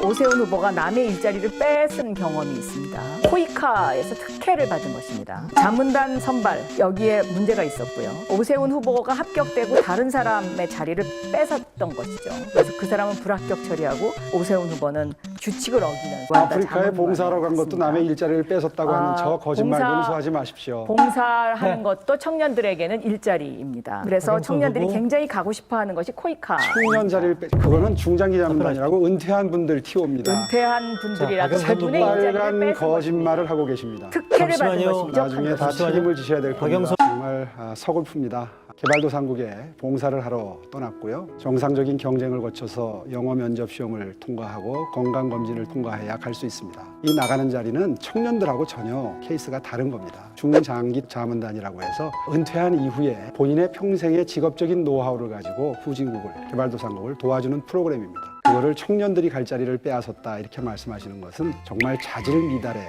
오세훈 후보가 남의 일자리를 뺏은 경험이 있습니다. 코이카에서 특혜를 받은 것입니다. 자문단 선발, 여기에 문제가 있었고요. 오세훈 후보가 합격되고 다른 사람의 자리를 뺏었던 것이죠. 그래서 그 사람은 불합격 처리하고 오세훈 후보는 규칙을 어기는 아프리카에 봉사하러 간 것도 남의 일자리를 뺏었다고 하는 저 거짓말 용서하지 마십시오. 봉사하는 것도 청년들에게는 일자리입니다. 그래서 청년들이 굉장히 가고 싶어하는 것이 코이카. 청년 자리를 그거는 중장기 자문단이라고 은퇴한 분들 티오입니다. 은퇴한 분들이라도 그분의 일자리를 빨간 뺏은 거짓말을 하고 계십니다. 특혜를 받은 것입니다. 나중에 다 책임을 지셔야 될 겁니다. 정말 서글픕니다. 개발도상국에 봉사를 하러 떠났고요. 정상적인 경쟁을 거쳐서 영어 면접 시험을 통과하고 건강검진을 통과해야 갈 수 있습니다. 이 나가는 자리는 청년들하고 전혀 케이스가 다른 겁니다. 중장기 자문단이라고 해서 은퇴한 이후에 본인의 평생의 직업적인 노하우를 가지고 후진국을, 개발도상국을 도와주는 프로그램입니다. 그거를 청년들이 갈 자리를 빼앗았다 이렇게 말씀하시는 것은 정말 자질 미달의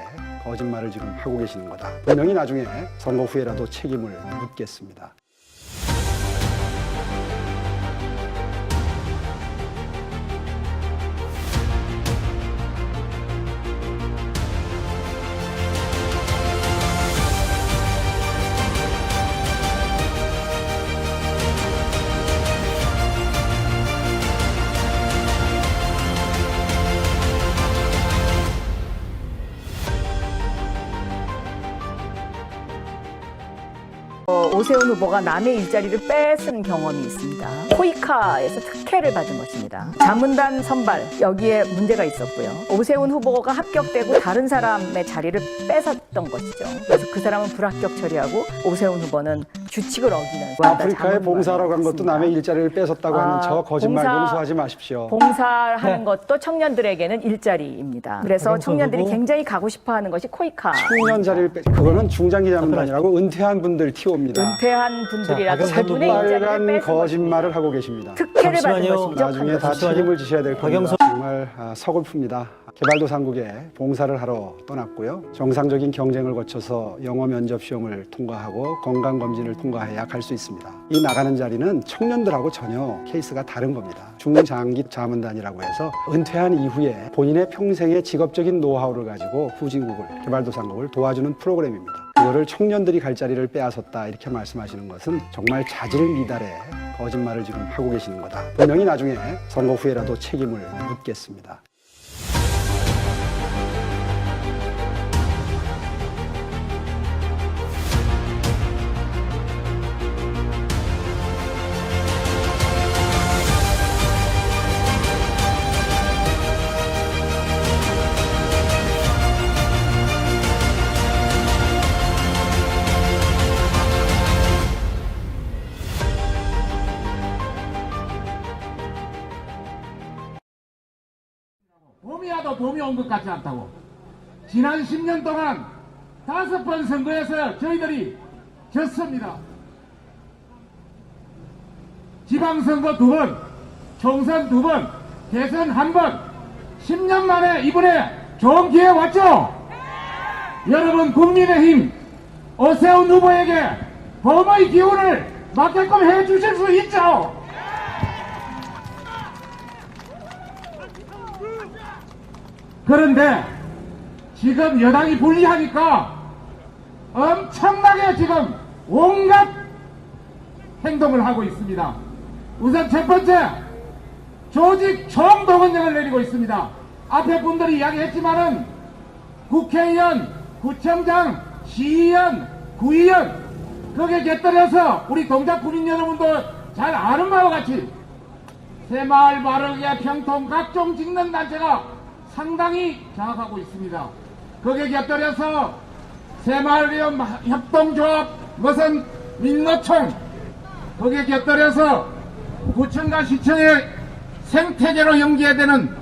거짓말을 지금 하고 계시는 거다. 분명히 나중에 선거 후에라도 책임을 묻겠습니다. 오세훈 후보가 남의 일자리를 뺏은 경험이 있습니다. 코이카에서 특혜를 받은 것입니다. 자문단 선발, 여기에 문제가 있었고요. 오세훈 후보가 합격되고 다른 사람의 자리를 뺏었던 것이죠. 그래서 그 사람은 불합격 처리하고 오세훈 후보는 규칙을 어기는 아프리카에 봉사하러 간 것도 남의 일자리를 뺏었다고 하는 저 거짓말 용서하지 마십시오. 봉사하는 것도 청년들에게는 일자리입니다. 그래서 청년들이 굉장히 가고 싶어하는 것이 코이카. 청년 자리를 그거는 중장기 자문단이라고 은퇴한 분들 티오입니다. 은퇴한 분들이라도 그분의 일자리를 빨간 뺏은 거짓말을 하고 계십니다. 특혜를 받은 것입니다. 나중에 다 책임을 지셔야 될 겁니다. 정말 서글픕니다. 개발도상국에 봉사를 하러 떠났고요. 정상적인 경쟁을 거쳐서 영어 면접 시험을 통과하고 건강검진을 통과해야 갈 수 있습니다. 이 나가는 자리는 청년들하고 전혀 케이스가 다른 겁니다. 중장기 자문단이라고 해서 은퇴한 이후에 본인의 평생의 직업적인 노하우를 가지고 후진국을, 개발도상국을 도와주는 프로그램입니다. 그거를 청년들이 갈 자리를 빼앗았다 이렇게 말씀하시는 것은 정말 자질 미달의 거짓말을 지금 하고 계시는 거다. 분명히 나중에 선거 후에라도 책임을 묻겠습니다. 봄이 와도 봄이 온 것 같지 않다고. 지난 10년 동안 5번 선거에서 저희들이 졌습니다. 지방선거 2번, 총선 2번, 대선 1번, 10년 만에 이번에 좋은 기회 왔죠? 여러분 국민의힘 오세훈 후보에게 봄의 기운을 맡게끔 해주실 수 있죠? 그런데 지금 여당이 불리하니까 엄청나게 지금 온갖 행동을 하고 있습니다. 우선 첫 번째, 조직 총동원령을 내리고 있습니다. 앞에 분들이 이야기했지만은 국회의원, 구청장, 시의원, 구의원 거기에 곁들여서 우리 동작 구민 여러분도 잘 아는 바와 같이 새마을 마을의 평통 각종 직능 단체가 상당히 장악하고 있습니다. 거기에 곁들여서 새마을위원 협동조합, 무슨 민노총, 거기에 곁들여서 구청과 시청의 생태계로 연계되는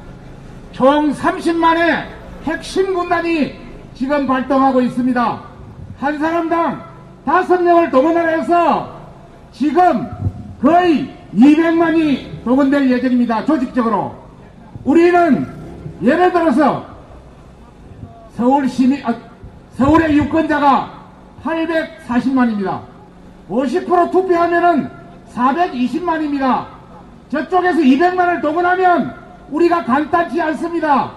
총 30만의 핵심 군단이 지금 발동하고 있습니다. 한 사람당 5명을 동원을 해서 지금 거의 200만이 동원될 예정입니다. 조직적으로. 우리는 예를 들어서 서울의 유권자가 840만입니다. 50% 투표하면은 420만입니다. 저쪽에서 200만을 동원하면 우리가 간단치 않습니다.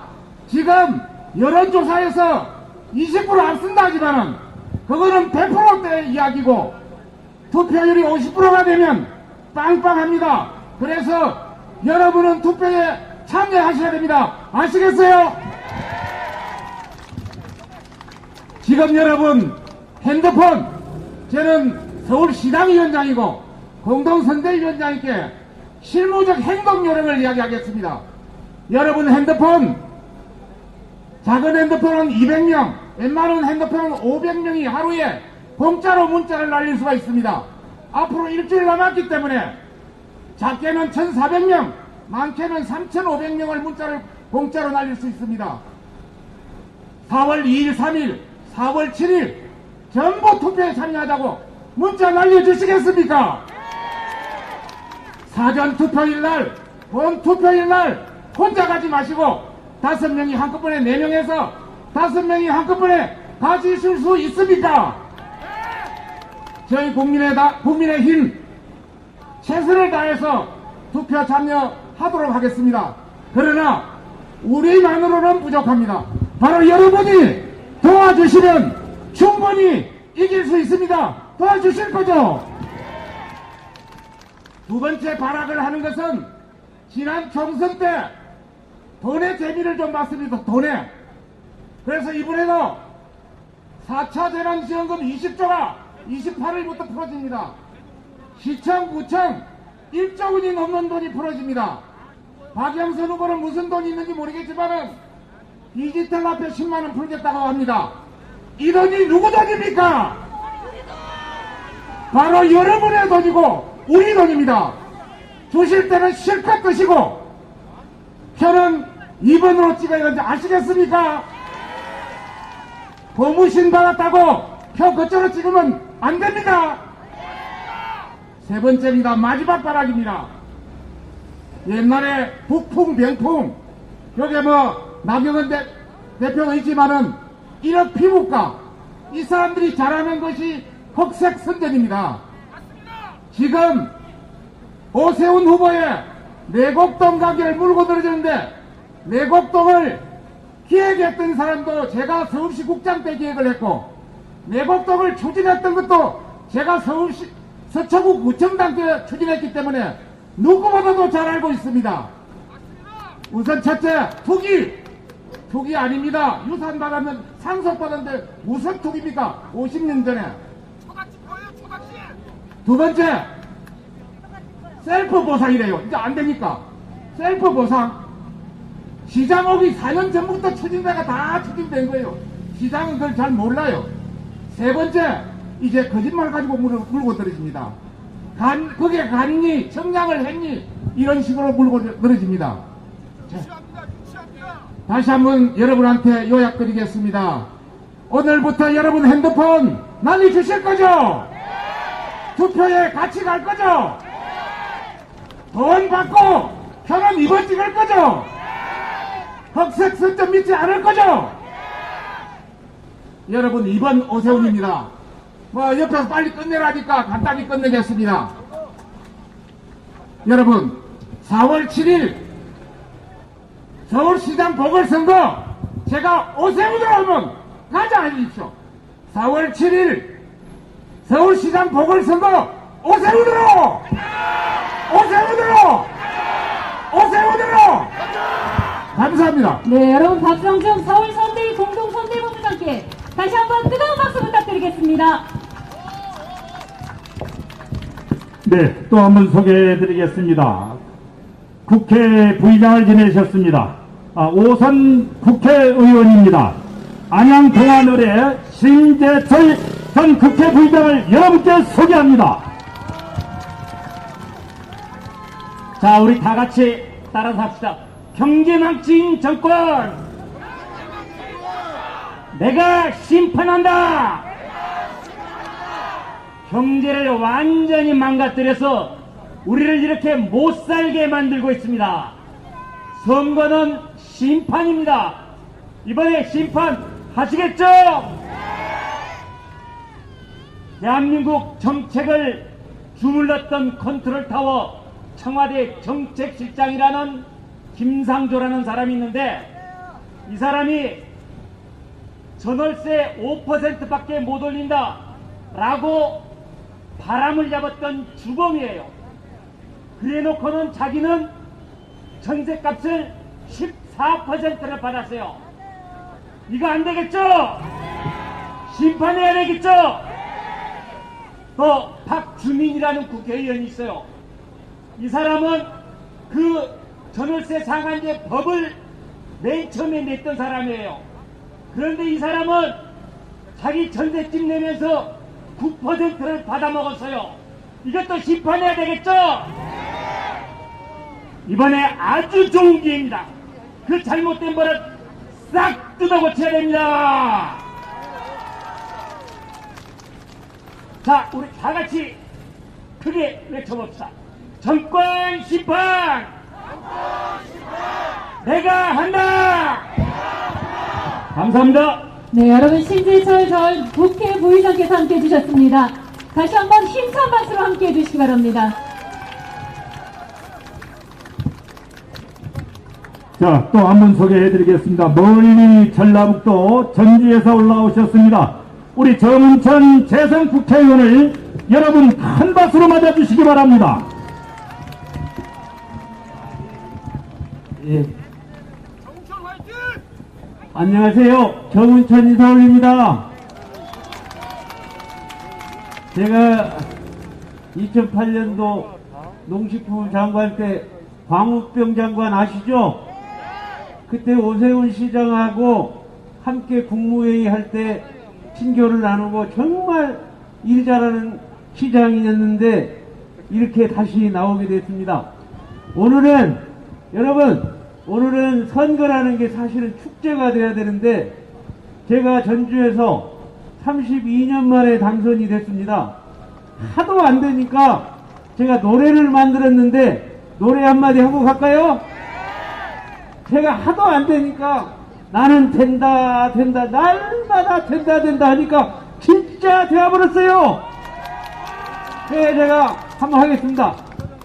지금 여론조사에서 20% 앞선다 하지만은 그거는 100%대 이야기고 투표율이 50%가 되면 빵빵합니다. 그래서 여러분은 투표에 참여하셔야 됩니다. 아시겠어요? 지금 여러분 핸드폰, 저는 서울시당위원장이고 공동선대위원장님께 실무적 행동 요령을 이야기하겠습니다. 여러분 핸드폰, 작은 핸드폰은 200명, 웬만한 핸드폰은 500명이 하루에 공짜로 문자를 날릴 수가 있습니다. 앞으로 일주일 남았기 때문에 작게는 1,400명, 많게는 3,500명을 문자를 공짜로 날릴 수 있습니다. 4월 2일, 3일, 4월 7일 전부 투표에 참여하자고 문자 날려주시겠습니까? 사전 투표일 날, 본 투표일 날 혼자 가지 마시고 5명이 한꺼번에 4명에서 5명이 한꺼번에 가지실 수 있습니까? 저희 국민의힘 최선을 다해서 투표 참여하도록 하겠습니다. 그러나 우리만으로는 부족합니다. 바로 여러분이 도와주시면 충분히 이길 수 있습니다. 도와주실 거죠? 두 번째 발악을 하는 것은 지난 총선 때 돈의 재미를 좀 봤습니다. 돈에. 그래서 이번에도 4차 재난지원금 20조가 28일부터 풀어집니다. 시청, 구청 1조 원이 넘는 돈이 풀어집니다. 박영선 후보는 무슨 돈이 있는지 모르겠지만은 디지털 화폐 10만원 풀겠다고 합니다. 이 돈이 누구 돈입니까? 바로 여러분의 돈이고 우리 돈입니다. 주실 때는 실컷 드시고 표는 2번으로 찍어야 되는지 아시겠습니까? 고무신 받았다고 표 그쪽으로 찍으면 안 됩니다. 세 번째입니다. 마지막 발악입니다. 옛날에 북풍, 병풍, 여기 나경원 대표가 있지만은 1억 피부과, 이 사람들이 잘하는 것이 흑색 선전입니다. 지금 오세훈 후보의 내곡동 가게를 물고 늘어졌는데 내곡동을 기획했던 사람도 제가 서울시 국장 때 기획을 했고 내곡동을 추진했던 것도 제가 서울시 서초구 구청장 때 추진했기 때문에 누구보다도 잘 알고 있습니다. 우선 첫째, 투기 아닙니다. 유산 받았는 상속 받았는데 무슨 투기입니까? 50년 전에. 두 번째, 셀프 보상이래요. 이제 안 되니까. 셀프 보상. 시장 오기 4년 전부터 추진자가 다 추진된 거예요. 시장은 그걸 잘 몰라요. 세 번째, 이제 거짓말 가지고 물고 떨어집니다. 그게 간니, 청량을 했니? 이런 식으로 물고 떨어집니다. 다시 한번 여러분한테 요약드리겠습니다. 오늘부터 여러분 핸드폰 날려주실 거죠? 투표에 같이 갈 거죠? 돈 받고 표는 2번 찍을 거죠? 흑색 선점 믿지 않을 거죠? 여러분 2번 오세훈입니다. 옆에서 빨리 끝내라니까 간단히 끝내겠습니다. 여러분 4월 7일 서울시장 보궐선거 제가 오세훈으로 하면 가자 해주십시오. 4월 7일 서울시장 보궐선거 오세훈으로! 오세훈으로! 오세훈으로! 감사합니다. 네, 여러분 박성중 서울선대위 공동선대본부장께 다시 한번 뜨거운 박수 부탁드리겠습니다. 네, 또 한 번 소개해드리겠습니다. 국회 부의장을 지내셨습니다. 오선 국회의원입니다. 안양 동안을의 신재철 전 국회 부의장을 여러분께 소개합니다. 자, 우리 다 같이 따라서 합시다. 경제망친 정권, 내가 심판한다. 경제를 완전히 망가뜨려서 우리를 이렇게 못살게 만들고 있습니다. 선거는 심판입니다. 이번에 심판하시겠죠? 대한민국 정책을 주물렀던 컨트롤타워 청와대 정책실장이라는 김상조라는 사람이 있는데 이 사람이 전월세 5%밖에 못 올린다 라고 바람을 잡았던 주범이에요. 그래놓고는 자기는 전세값을 14%를 받았어요. 이거 안 되겠죠? 심판해야 되겠죠? 또 박주민이라는 국회의원이 있어요. 이 사람은 그 전월세 상한제 법을 맨 처음에 냈던 사람이에요. 그런데 이 사람은 자기 전세집 내면서 9%를 받아먹었어요. 이것도 심판해야 되겠죠? 이번에 아주 좋은 기회입니다. 그 잘못된 버릇 싹 뜯어고쳐야 됩니다. 자, 우리 다 같이 크게 외쳐봅시다. 정권 심판! 내가 한다! 감사합니다. 네, 여러분 신재철 전 국회 부의장께서 함께 해주셨습니다. 다시 한번 힘찬 박수로 함께 해주시기 바랍니다. 자, 또 한 분 소개해드리겠습니다. 멀리 전라북도 전주에서 올라오셨습니다. 우리 정은천 재선국회의원을 여러분 큰 박수로 맞아주시기 바랍니다. 예. 안녕하세요. 정은천 이사올입니다. 제가 2008년도 농식품 장관 때 광우병 장관 아시죠? 그때 오세훈 시장하고 함께 국무회의 할 때 친교를 나누고 정말 일 잘하는 시장이었는데 이렇게 다시 나오게 됐습니다. 오늘은 여러분, 오늘은 선거라는 게 사실은 축제가 돼야 되는데 제가 전주에서 32년 만에 당선이 됐습니다. 하도 안 되니까 제가 노래를 만들었는데 노래 한마디 하고 갈까요? 제가 하도 안 되니까 나는 된다 된다 날마다 된다 된다 하니까 진짜 되어버렸어요. 네, 제가 한번 하겠습니다.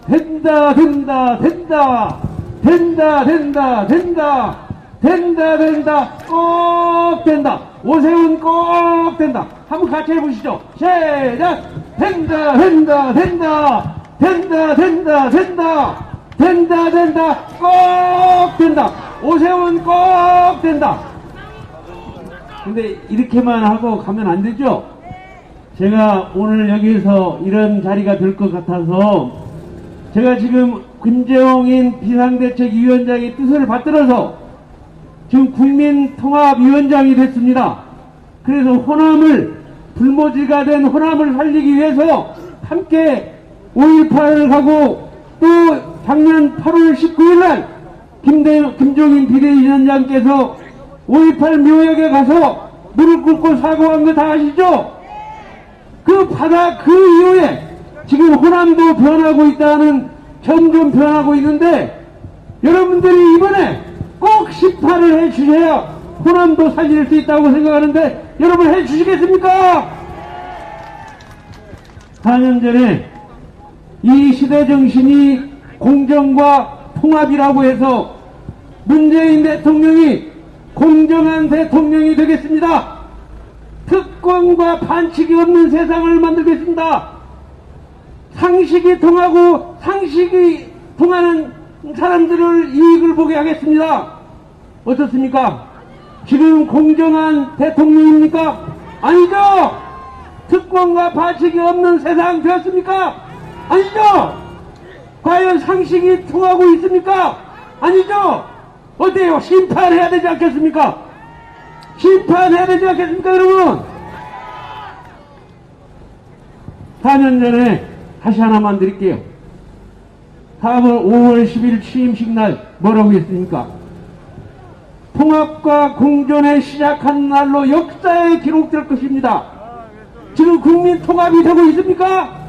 된다 된다 된다 된다 된다 된다 된다 된다 꼭 된다. 오세훈 꼭 된다. 한번 같이 해보시죠. 시작. 된다 된다 된다 된다 된다 된다 된다 된다 꼭 된다. 오세훈 꼭 된다. 근데 이렇게만 하고 가면 안 되죠? 제가 오늘 여기서 이런 자리가 될 것 같아서 제가 지금 김재홍인 비상대책위원장의 뜻을 받들어서 지금 국민통합위원장이 됐습니다. 그래서 호남을, 불모지가 된 호남을 살리기 위해서 함께 5.18을 하고 또 작년 8월 19일 날 김종인 비대위원장께서 5.18 묘역에 가서 무릎 꿇고 사과한 거 다 아시죠? 그 바다 그 이후에 지금 호남도 변하고 있다는, 점점 변하고 있는데 여러분들이 이번에 꼭 심판을 해 주셔야 호남도 살릴 수 있다고 생각하는데 여러분 해 주시겠습니까? 4년 전에 이 시대 정신이 공정과 통합이라고 해서 문재인 대통령이 공정한 대통령이 되겠습니다. 특권과 반칙이 없는 세상을 만들겠습니다. 상식이 통하고 상식이 통하는 사람들을 이익을 보게 하겠습니다. 어떻습니까? 지금 공정한 대통령입니까? 아니죠? 특권과 반칙이 없는 세상 되었습니까? 아니죠? 과연 상식이 통하고 있습니까? 아니죠? 어때요? 심판해야 되지 않겠습니까? 심판해야 되지 않겠습니까, 여러분? 4년 전에 다시 하나만 드릴게요. 다음은 5월 10일 취임식 날 뭐라고 했습니까? 통합과 공존에 시작한 날로 역사에 기록될 것입니다. 지금 국민 통합이 되고 있습니까?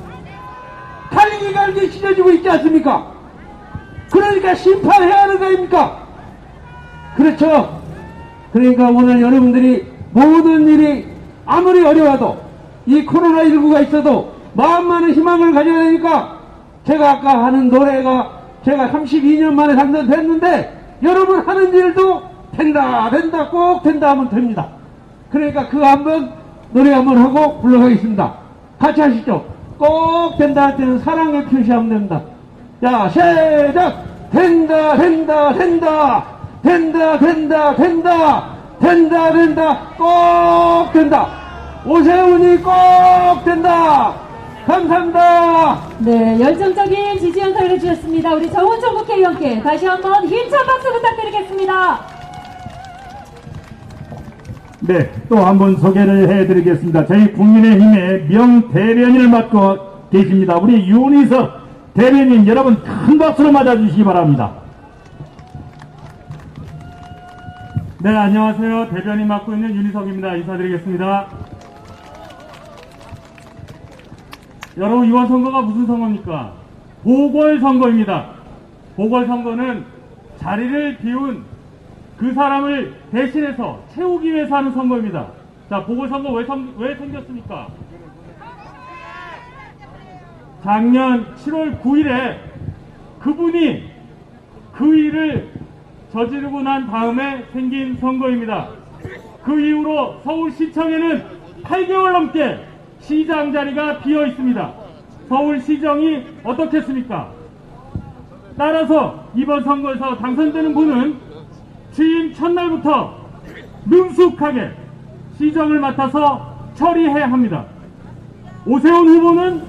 갈기갈기 찢어지고 있지 않습니까? 그러니까 심판해야 하는 거 아닙니까? 그렇죠? 그러니까 오늘 여러분들이 모든 일이 아무리 어려워도 이 코로나19가 있어도 마음만은 희망을 가져야 되니까 제가 아까 하는 노래가 제가 32년 만에 당선됐는데 여러분 하는 일도 된다, 된다, 꼭 된다 하면 됩니다. 그러니까 그거 한번 노래 한번 하고 불러가겠습니다. 같이 하시죠. 꼭 된다 할 때는 사랑의 표시하면 됩니다. 자, 시작! 된다, 된다, 된다! 된다, 된다, 된다! 된다, 된다, 꼭 된다! 오세훈이 꼭 된다! 감사합니다! 네, 열정적인 지지 연설을 해주셨습니다. 우리 정원종 국회의원께 다시 한번 힘찬 박수 부탁드리겠습니다. 네, 또 한 번 소개를 해드리겠습니다. 저희 국민의힘의 명대변인을 맡고 계십니다. 우리 윤희석 대변인 여러분 큰 박수로 맞아주시기 바랍니다. 네, 안녕하세요. 대변인 맡고 있는 윤희석입니다. 인사드리겠습니다. 여러분, 이번 선거가 무슨 선거입니까? 보궐선거입니다. 보궐선거는 자리를 비운 그 사람을 대신해서 채우기 위해서 하는 선거입니다. 자, 보궐선거 왜 생겼습니까? 작년 7월 9일에 그분이 그 일을 저지르고 난 다음에 생긴 선거입니다. 그 이후로 서울시청에는 8개월 넘게 시장 자리가 비어 있습니다. 서울시정이 어떻겠습니까? 따라서 이번 선거에서 당선되는 분은 취임 첫날부터 능숙하게 시정을 맡아서 처리해야 합니다. 오세훈 후보는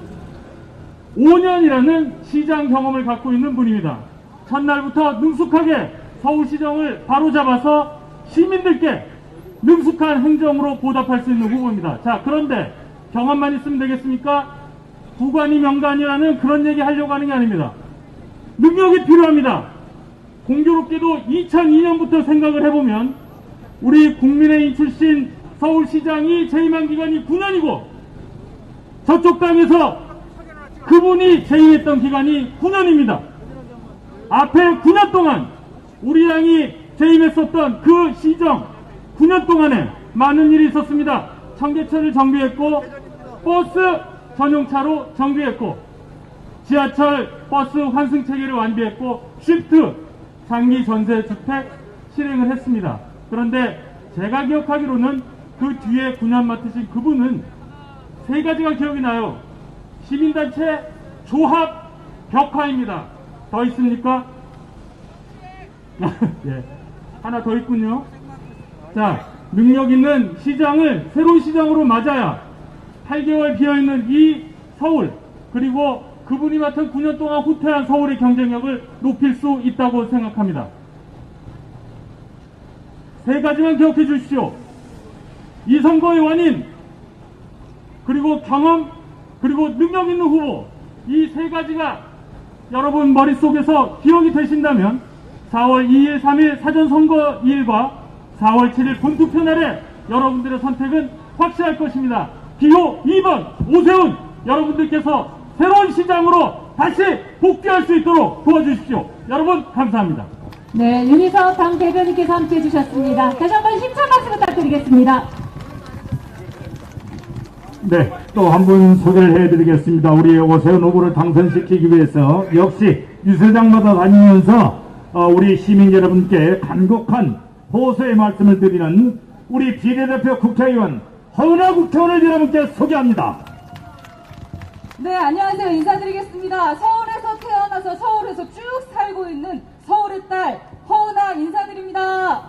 5년이라는 시장 경험을 갖고 있는 분입니다. 첫날부터 능숙하게 서울시정을 바로잡아서 시민들께 능숙한 행정으로 보답할 수 있는 후보입니다. 자, 그런데 경험만 있으면 되겠습니까? 구관이 명관이라는 그런 얘기 하려고 하는 게 아닙니다. 능력이 필요합니다. 공교롭게도 2002년부터 생각을 해보면 우리 국민의힘 출신 서울시장이 재임한 기간이 9년이고 저쪽 당에서 그분이 재임했던 기간이 9년입니다. 앞에 9년 동안 우리 당이 재임했었던 그 시정 9년 동안에 많은 일이 있었습니다. 청계천을 정비했고 버스 전용차로 정비했고 지하철 버스 환승 체계를 완비했고 시프트 장기 전세 주택 실행을 했습니다. 그런데 제가 기억하기로는 그 뒤에 9년 맡으신 그분은 세 가지가 기억이 나요. 시민단체 조합 벽화입니다. 더 있습니까? 예, 하나 더 있군요. 자, 능력 있는 시장을 새로운 시장으로 맞아야 8개월 비어있는 이 서울, 그리고 그분이 맡은 9년 동안 후퇴한 서울의 경쟁력을 높일 수 있다고 생각합니다. 세 가지만 기억해 주십시오. 이 선거의 원인, 그리고 경험, 그리고 능력 있는 후보, 이 세 가지가 여러분 머릿속에서 기억이 되신다면 4월 2일, 3일 사전선거일과 4월 7일 본투표 날에 여러분들의 선택은 확실할 것입니다. 기호 2번 오세훈, 여러분들께서 새로운 시장으로 다시 복귀할 수 있도록 도와주십시오. 여러분 감사합니다. 네, 윤희석 당 대변인께서 함께해 주셨습니다. 다시 한번 힘찬 박수 부탁드리겠습니다. 네, 또 한 분 소개를 해드리겠습니다. 우리 오세훈 후보를 당선시키기 위해서 역시 유세장마다 다니면서 우리 시민 여러분께 간곡한 호소의 말씀을 드리는 우리 비례대표 국회의원 허은하 국회의원을 여러분께 소개합니다. 네, 안녕하세요. 인사드리겠습니다. 서울에서 태어나서 서울에서 쭉 살고 있는 서울의 딸 허은하 인사드립니다.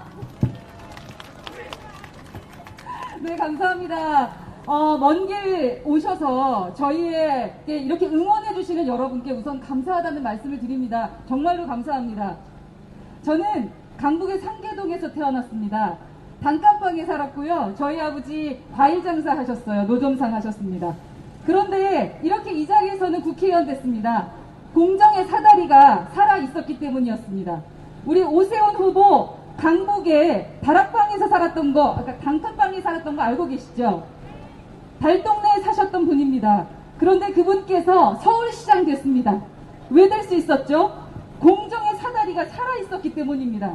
네, 감사합니다. 먼 길 오셔서 저희에게 이렇게 응원해 주시는 여러분께 우선 감사하다는 말씀을 드립니다. 정말로 감사합니다. 저는 강북의 상계동에서 태어났습니다. 단칸방에 살았고요. 저희 아버지 과일 장사 하셨어요. 노점상 하셨습니다. 그런데 이렇게 이 자리에서는 국회의원 됐습니다. 공정의 사다리가 살아있었기 때문이었습니다. 우리 오세훈 후보 강북에 다락방에서 살았던 거, 아까 단칸방에 살았던 거 알고 계시죠? 달동네에 사셨던 분입니다. 그런데 그분께서 서울시장 됐습니다. 왜 될 수 있었죠? 공정의 사다리가 살아있었기 때문입니다.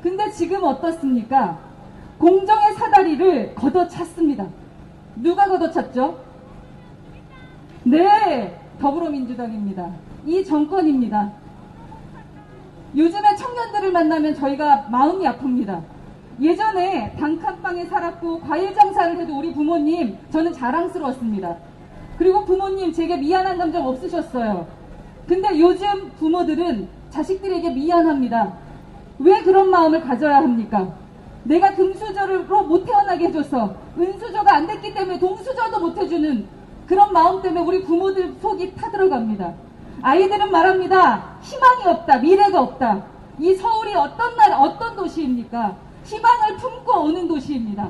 근데 지금 어떻습니까? 공정의 사다리를 걷어찼습니다. 누가 걷어찼죠? 네, 더불어민주당입니다. 이 정권입니다. 요즘에 청년들을 만나면 저희가 마음이 아픕니다. 예전에 단칸방에 살았고 과일 장사를 해도 우리 부모님 저는 자랑스러웠습니다. 그리고 부모님 제게 미안한 감정 없으셨어요. 근데 요즘 부모들은 자식들에게 미안합니다. 왜 그런 마음을 가져야 합니까? 내가 금수저로 못 태어나게 해줘서 은수저가 안 됐기 때문에 동수저도 못 해주는 그런 마음 때문에 우리 부모들 속이 타들어갑니다. 아이들은 말합니다. 희망이 없다. 미래가 없다. 이 서울이 어떤 도시입니까? 희망을 품고 오는 도시입니다.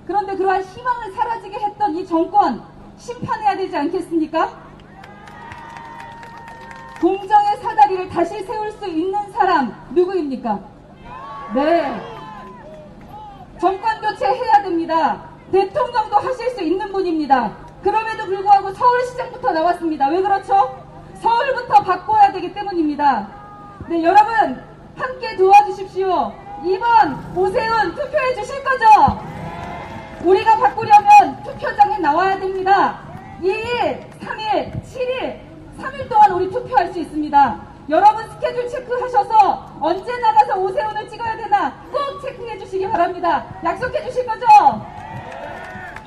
그런데 그러한 희망을 사라지게 했던 이 정권 심판해야 되지 않겠습니까? 공정의 사다리를 다시 세울 수 있는 사람 누구입니까? 네. 정권 교체해야 됩니다. 대통령도 하실 수 있는 분입니다. 그럼에도 불구하고 서울시장부터 나왔습니다. 왜 그렇죠? 서울부터 바꿔야 되기 때문입니다. 네, 여러분 함께 도와주십시오. 이번 오세훈 투표해 주실 거죠? 우리가 바꾸려면 투표장에 나와야 됩니다. 2일, 3일, 7일, 3일 동안 우리 투표할 수 있습니다. 여러분 스케줄 체크하셔서 언제 나가서 오세훈을 찍어야 되나 꼭 체크해 주시기 바랍니다. 약속해 주실 거죠?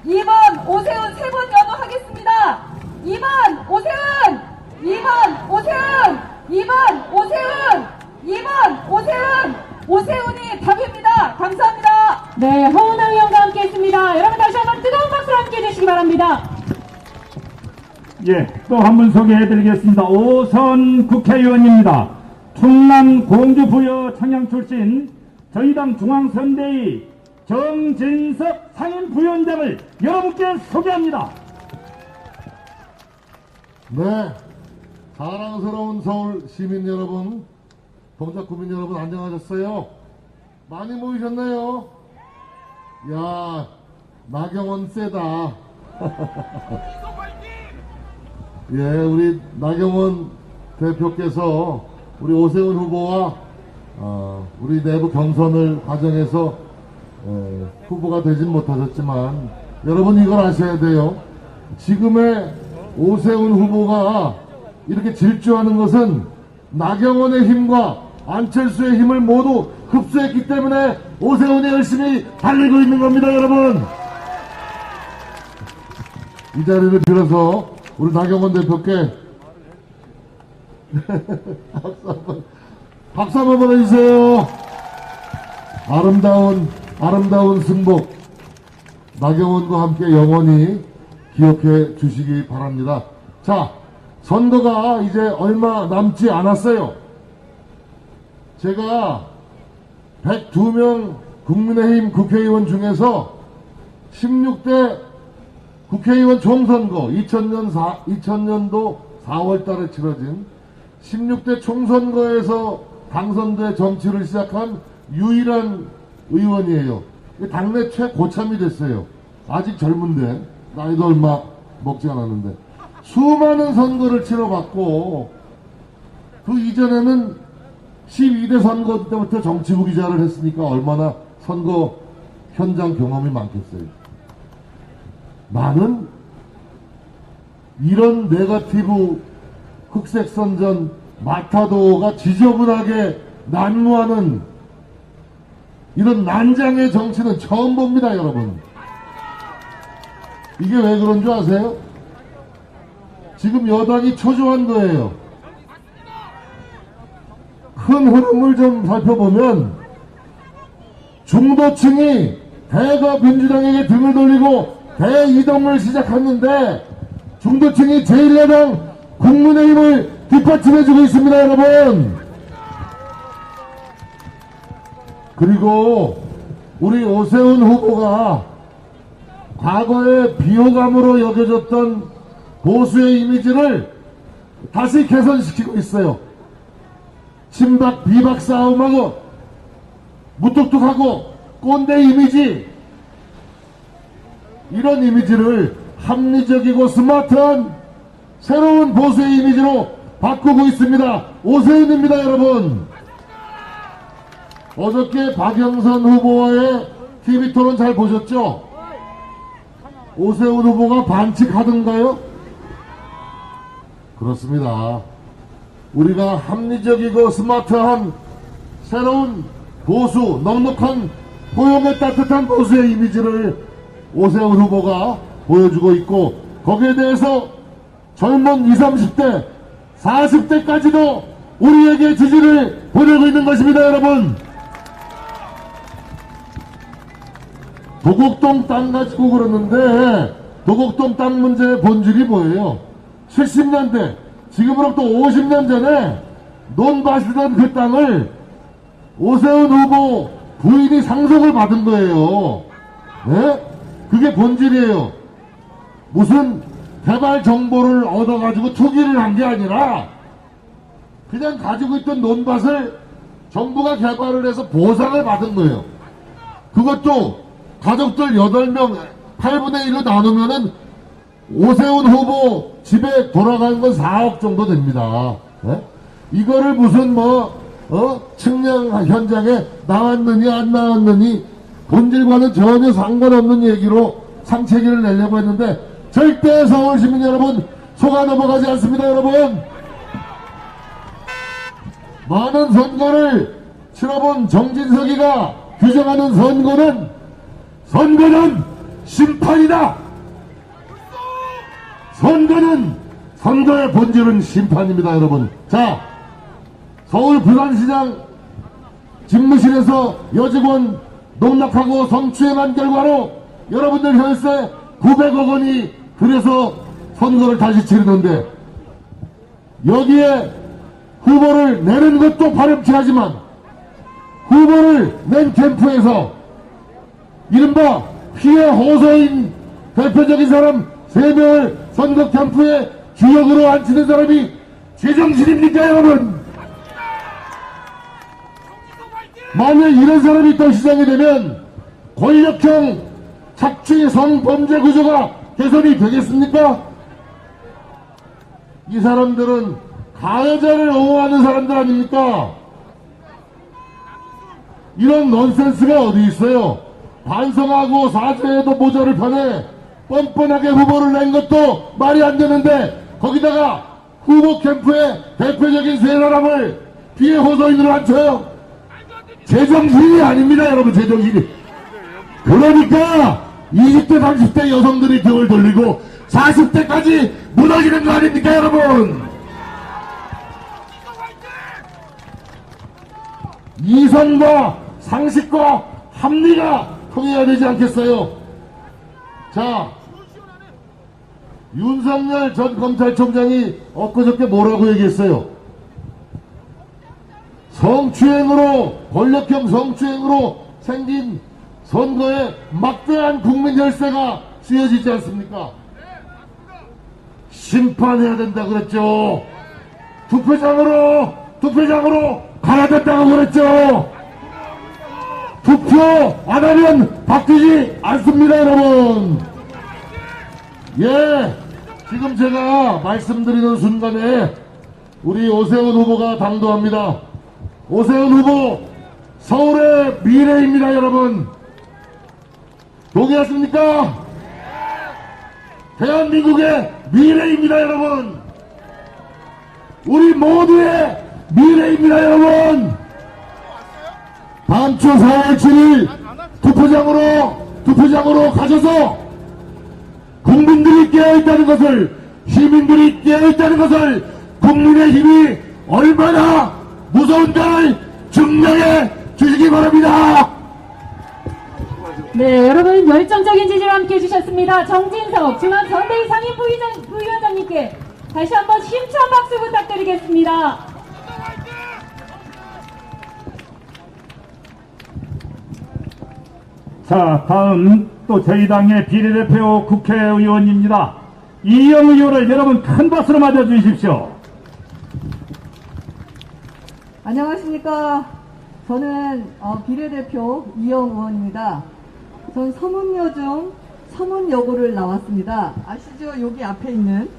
2번 오세훈 3번 연호하겠습니다. 2번 오세훈! 2번 오세훈! 2번 오세훈! 2번 오세훈! 오세훈이 답입니다. 감사합니다. 네, 허은하 의원과 함께 했습니다. 여러분 다시 한번 뜨거운 박수로 함께 해주시기 바랍니다. 예, 또 한 분 소개해드리겠습니다. 오선 국회의원입니다. 충남 공주부여 청양 출신 저희 당 중앙선대위 정진석 상임부위원장을 여러분께 소개합니다. 네, 사랑스러운 서울 시민 여러분, 동작 구민 여러분 안녕하셨어요? 많이 모이셨나요? 야, 나경원 세다. 예, 우리 나경원 대표께서 우리 오세훈 후보와 우리 내부 경선을 과정해서 후보가 되진 못하셨지만 여러분 이걸 아셔야 돼요. 지금의 오세훈 후보가 이렇게 질주하는 것은 나경원의 힘과 안철수의 힘을 모두 흡수했기 때문에 오세훈이 열심히 달리고 있는 겁니다, 여러분. 이 자리를 빌어서 우리 나경원 대표께 박수 한번 보내주세요. 아름다운 승복 나경원과 함께 영원히 기억해 주시기 바랍니다. 자, 선거가 이제 얼마 남지 않았어요. 제가 102명 국민의힘 국회의원 중에서 16대 국회의원 총선거 2000년도 4월 달에 치러진 16대 총선거에서 당선돼 정치를 시작한 유일한 의원이에요. 당내 최고참이 됐어요. 아직 젊은데 나이도 얼마 먹지 않았는데 수많은 선거를 치러봤고 그 이전에는 12대 선거 때부터 정치부 기자를 했으니까 얼마나 선거 현장 경험이 많겠어요. 나는 이런 네거티브 흑색선전 마타도가 지저분하게 난무하는 이런 난장의 정치는 처음 봅니다, 여러분. 이게 왜 그런 줄 아세요? 지금 여당이 초조한 거예요. 큰 흐름을 좀 살펴보면 중도층이 대거 민주당에게 등을 돌리고 대이동을 시작했는데 중도층이 제1야당 국민의힘을 뒷받침해주고 있습니다, 여러분. 그리고 우리 오세훈 후보가 과거에 비호감으로 여겨졌던 보수의 이미지를 다시 개선시키고 있어요. 친박 비박 싸움하고 무뚝뚝하고 꼰대 이미지, 이런 이미지를 합리적이고 스마트한 새로운 보수의 이미지로 바꾸고 있습니다. 오세훈입니다, 여러분. 어저께 박영선 후보와의 TV토론 잘 보셨죠? 오세훈 후보가 반칙하던가요? 그렇습니다. 우리가 합리적이고 스마트한 새로운 보수, 넉넉한 포용의 따뜻한 보수의 이미지를 오세훈 후보가 보여주고 있고, 거기에 대해서 젊은 20, 30대, 40대까지도 우리에게 지지를 보내고 있는 것입니다, 여러분. 도곡동 땅 가지고 그러는데, 도곡동 땅 문제의 본질이 뭐예요? 70년대, 지금으로부터 50년 전에 논밭이던 그 땅을 오세훈 후보 부인이 상속을 받은 거예요. 네? 그게 본질이에요. 무슨 개발 정보를 얻어가지고 투기를 한 게 아니라 그냥 가지고 있던 논밭을 정부가 개발을 해서 보상을 받은 거예요. 그것도 가족들 8명 8분의 1로 나누면은 오세훈 후보 집에 돌아가는 건 4억 정도 됩니다. 네? 이거를 무슨 측량 현장에 나왔느니 안 나왔느니 본질과는 전혀 상관없는 얘기로 상체기를 내려고 했는데, 절대 서울 시민 여러분 속아 넘어가지 않습니다, 여러분. 많은 선거를 치러본 정진석이가 규정하는 선거는 심판이다. 선거의 본질은 심판입니다, 여러분. 자, 서울 부산시장 집무실에서 여직원 농락하고 성추행한 결과로 여러분들 혈세 900억 원이 들여서 선거를 다시 치르는데, 여기에 후보를 내는 것도 바람직하지만 후보를 낸 캠프에서 이른바 피해 호소인 대표적인 사람 3명을 선거 캠프에 주역으로 앉히는 사람이 제정신입니까, 여러분? 만약 이런 사람이 또 시장이 되면 권력형 착취 성범죄 구조가 개선이 되겠습니까? 이 사람들은 가해자를 옹호하는 사람들 아닙니까? 이런 넌센스가 어디 있어요? 반성하고 사죄해도 모자를 파네 뻔뻔하게 후보를 낸 것도 말이 안 되는데, 거기다가 후보 캠프의 대표적인 3사람을 피해 호소인으로 앉혀요? 제정신이 아닙니다, 여러분. 제정신이. 그러니까 20대 30대 여성들이 등을 돌리고 40대까지 무너지는 거 아닙니까, 여러분? 이성과 상식과 합리가 통해야 되지 않겠어요? 자, 윤석열 전 검찰총장이 엊그저께 뭐라고 얘기했어요? 권력형 성추행으로 생긴 선거에 막대한 국민 혈세가 씌어지지 않습니까? 심판해야 된다 그랬죠. 투표장으로 가야 된다고 그랬죠. 투표 안 하면 바뀌지 않습니다, 여러분. 예, 지금 제가 말씀드리는 순간에 우리 오세훈 후보가 당도합니다. 오세훈 후보 서울의 미래입니다, 여러분. 동의하십니까? 대한민국의 미래입니다, 여러분. 우리 모두의 미래입니다, 여러분. 다음 주 4월 7일 투표장으로 가셔서 국민들이 깨어있다는 것을, 시민들이 깨어있다는 것을, 국민의힘이 얼마나 무서운가를 증명해 주시기 바랍니다. 네, 여러분 열정적인 지지를 함께 해주셨습니다. 정진석 중앙선대위 상임 부위원장님께 다시 한번 힘찬 박수 부탁드리겠습니다. 자, 다음 또 저희 당의 비례대표 국회의원입니다. 이영 의원을 여러분 큰 박수로 맞아주십시오. 안녕하십니까. 저는 비례대표 이영 의원입니다. 전 서문여 중 서문여고를 나왔습니다. 아시죠? 여기 앞에 있는.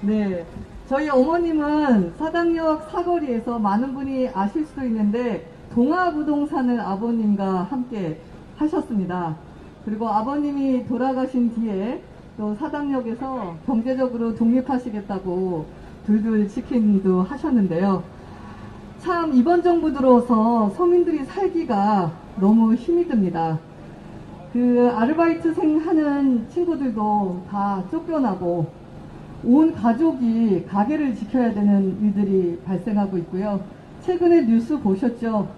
네. 저희 어머님은 사당역 사거리에서 많은 분이 아실 수도 있는데 동아부동산을 아버님과 함께 하셨습니다. 그리고 아버님이 돌아가신 뒤에 또 사당역에서 경제적으로 독립하시겠다고 둘둘 치킨도 하셨는데요. 참 이번 정부 들어서 서민들이 살기가 너무 힘이 듭니다. 그 아르바이트생 하는 친구들도 다 쫓겨나고 온 가족이 가게를 지켜야 되는 일들이 발생하고 있고요. 최근에 뉴스 보셨죠?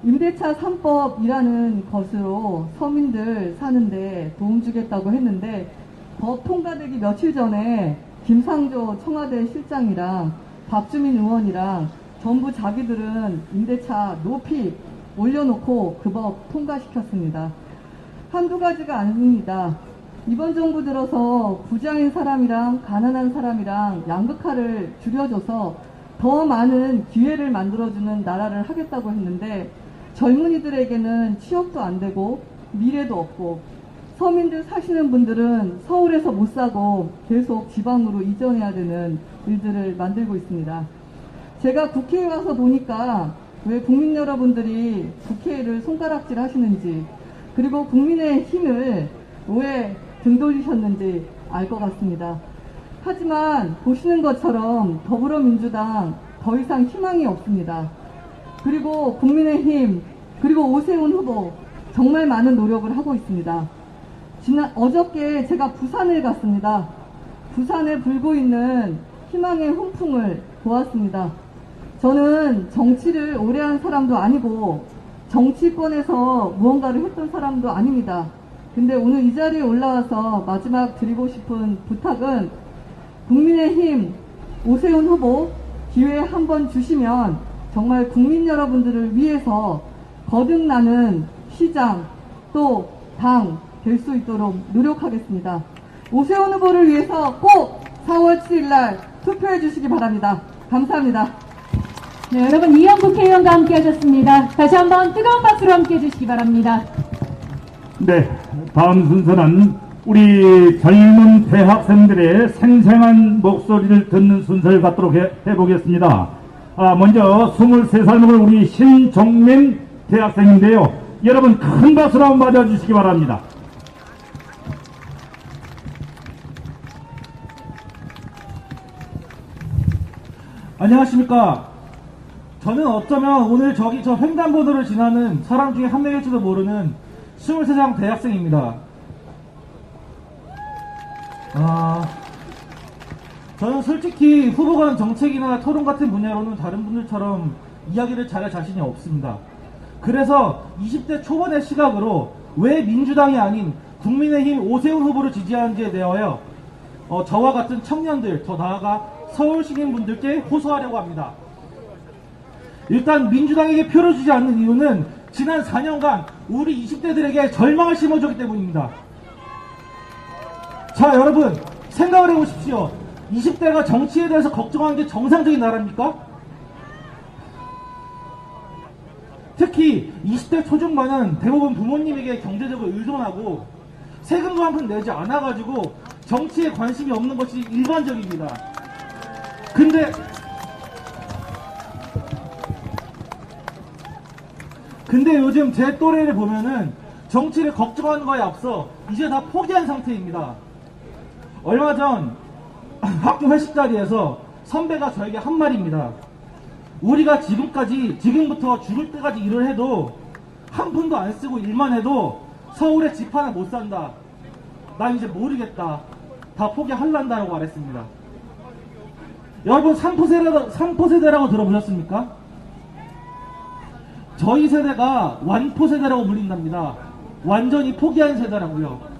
임대차 3법이라는 것으로 서민들 사는데 도움 주겠다고 했는데 법 통과되기 며칠 전에 김상조 청와대 실장이랑 박주민 의원이랑 전부 자기들은 임대차 높이 올려놓고 그 법 통과시켰습니다. 한두 가지가 아닙니다. 이번 정부 들어서 부자인 사람이랑 가난한 사람이랑 양극화를 줄여줘서 더 많은 기회를 만들어주는 나라를 하겠다고 했는데 젊은이들에게는 취업도 안 되고 미래도 없고 서민들 사시는 분들은 서울에서 못 사고 계속 지방으로 이전해야 되는 일들을 만들고 있습니다. 제가 국회에 와서 보니까 왜 국민 여러분들이 국회를 손가락질 하시는지 그리고 국민의 힘을 왜 등 돌리셨는지 알 것 같습니다. 하지만 보시는 것처럼 더불어민주당 더 이상 희망이 없습니다. 그리고 국민의힘 그리고 오세훈 후보 정말 많은 노력을 하고 있습니다. 어저께 제가 부산을 갔습니다. 부산에 불고 있는 희망의 훈풍을 보았습니다. 저는 정치를 오래 한 사람도 아니고 정치권에서 무언가를 했던 사람도 아닙니다. 근데 오늘 이 자리에 올라와서 마지막 드리고 싶은 부탁은 국민의힘 오세훈 후보 기회 한번 주시면 정말 국민 여러분들을 위해서 거듭나는 시장 또 당 될 수 있도록 노력하겠습니다. 오세훈 후보를 위해서 꼭 4월 7일 날 투표해 주시기 바랍니다. 감사합니다. 네, 여러분 이현 국회의원과 함께 하셨습니다. 다시 한번 뜨거운 박수로 함께 해주시기 바랍니다. 네, 다음 순서는 우리 젊은 대학생들의 생생한 목소리를 듣는 순서를 갖도록 해보겠습니다. 먼저 23살 먹을 우리 신종민 대학생인데요. 여러분 큰 박수로 한번 맞아주시기 바랍니다. 안녕하십니까. 저는 어쩌면 오늘 저 횡단보도를 지나는 사람 중에 한 명일지도 모르는 23살 대학생입니다. 저는 솔직히 후보관 정책이나 토론 같은 분야로는 다른 분들처럼 이야기를 잘할 자신이 없습니다. 그래서 20대 초반의 시각으로 왜 민주당이 아닌 국민의힘 오세훈 후보를 지지하는지에 대하여 저와 같은 청년들, 더 나아가 서울 시민분들께 호소하려고 합니다. 일단 민주당에게 표를 주지 않는 이유는 지난 4년간 우리 20대들에게 절망을 심어줬기 때문입니다. 자, 여러분 생각을 해보십시오. 20대가 정치에 대해서 걱정하는 게 정상적인 나라입니까? 특히 20대 초중반은 대부분 부모님에게 경제적으로 의존하고 세금도 한 푼 내지 않아가지고 정치에 관심이 없는 것이 일반적입니다. 근데 요즘 제 또래를 보면은 정치를 걱정하는 거에 앞서 이제 다 포기한 상태입니다. 얼마 전 학교 회식 자리에서 선배가 저에게 한 말입니다. 우리가 지금부터 죽을 때까지 일을 해도 한 푼도 안 쓰고 일만 해도 서울에 집 하나 못 산다. 나 이제 모르겠다. 다 포기할란다라고 말했습니다. 여러분 3포 세대라고 들어보셨습니까? 저희 세대가 완포 세대라고 불린답니다. 완전히 포기한 세대라고요.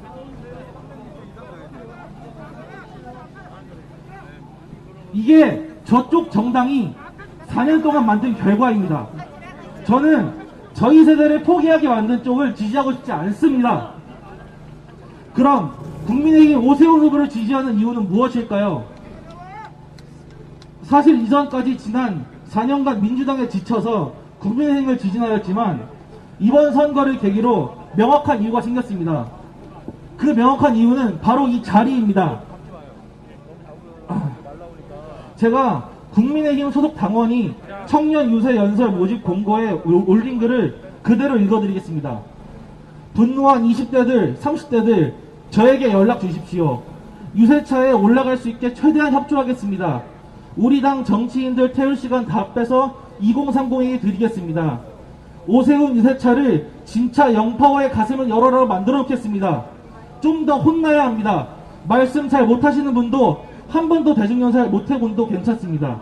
이게 저쪽 정당이 4년 동안 만든 결과입니다. 저는 저희 세대를 포기하게 만든 쪽을 지지하고 싶지 않습니다. 그럼 국민의힘 오세훈 후보를 지지하는 이유는 무엇일까요? 사실 이전까지 지난 4년간 민주당에 지쳐서 국민의힘을 지지하였지만 이번 선거를 계기로 명확한 이유가 생겼습니다. 그 명확한 이유는 바로 이 자리입니다. 제가 국민의힘 소속 당원이 청년 유세 연설 모집 공고에 올린 글을 그대로 읽어드리겠습니다. 분노한 20대들, 30대들 저에게 연락 주십시오. 유세차에 올라갈 수 있게 최대한 협조하겠습니다. 우리 당 정치인들 태울 시간 다 빼서 2030에게 드리겠습니다. 오세훈 유세차를 진짜 영파워의 가슴을 열어라 만들어 놓겠습니다. 좀 더 혼나야 합니다. 말씀 잘 못하시는 분도 한 번도 대중연설 못해본 도 괜찮습니다.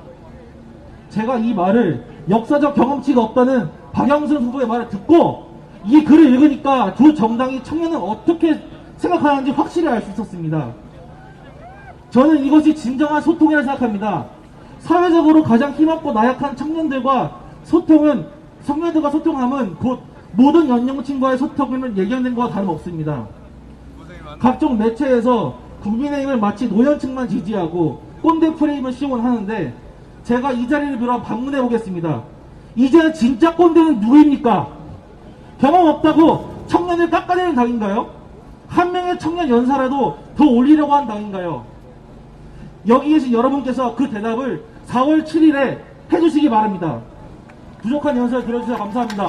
제가 이 말을 역사적 경험치가 없다는 박영선 후보의 말을 듣고 이 글을 읽으니까 두 정당이 청년을 어떻게 생각하는지 확실히 알 수 있었습니다. 저는 이것이 진정한 소통이라 생각합니다. 사회적으로 가장 힘없고 나약한 청년들과 소통함은 곧 모든 연령층과의 소통을 예견된 것과 다름없습니다. 각종 매체에서 국민의힘을 마치 노년층만 지지하고 꼰대 프레임을 씌워하는데 제가 이 자리를 빌어 반문해 보겠습니다. 이제는 진짜 꼰대는 누구입니까? 경험 없다고 청년을 깎아내는 당인가요? 한 명의 청년 연사라도 더 올리려고 한 당인가요? 여기 계신 여러분께서 그 대답을 4월 7일에 해주시기 바랍니다. 부족한 연설 들어주셔서 감사합니다.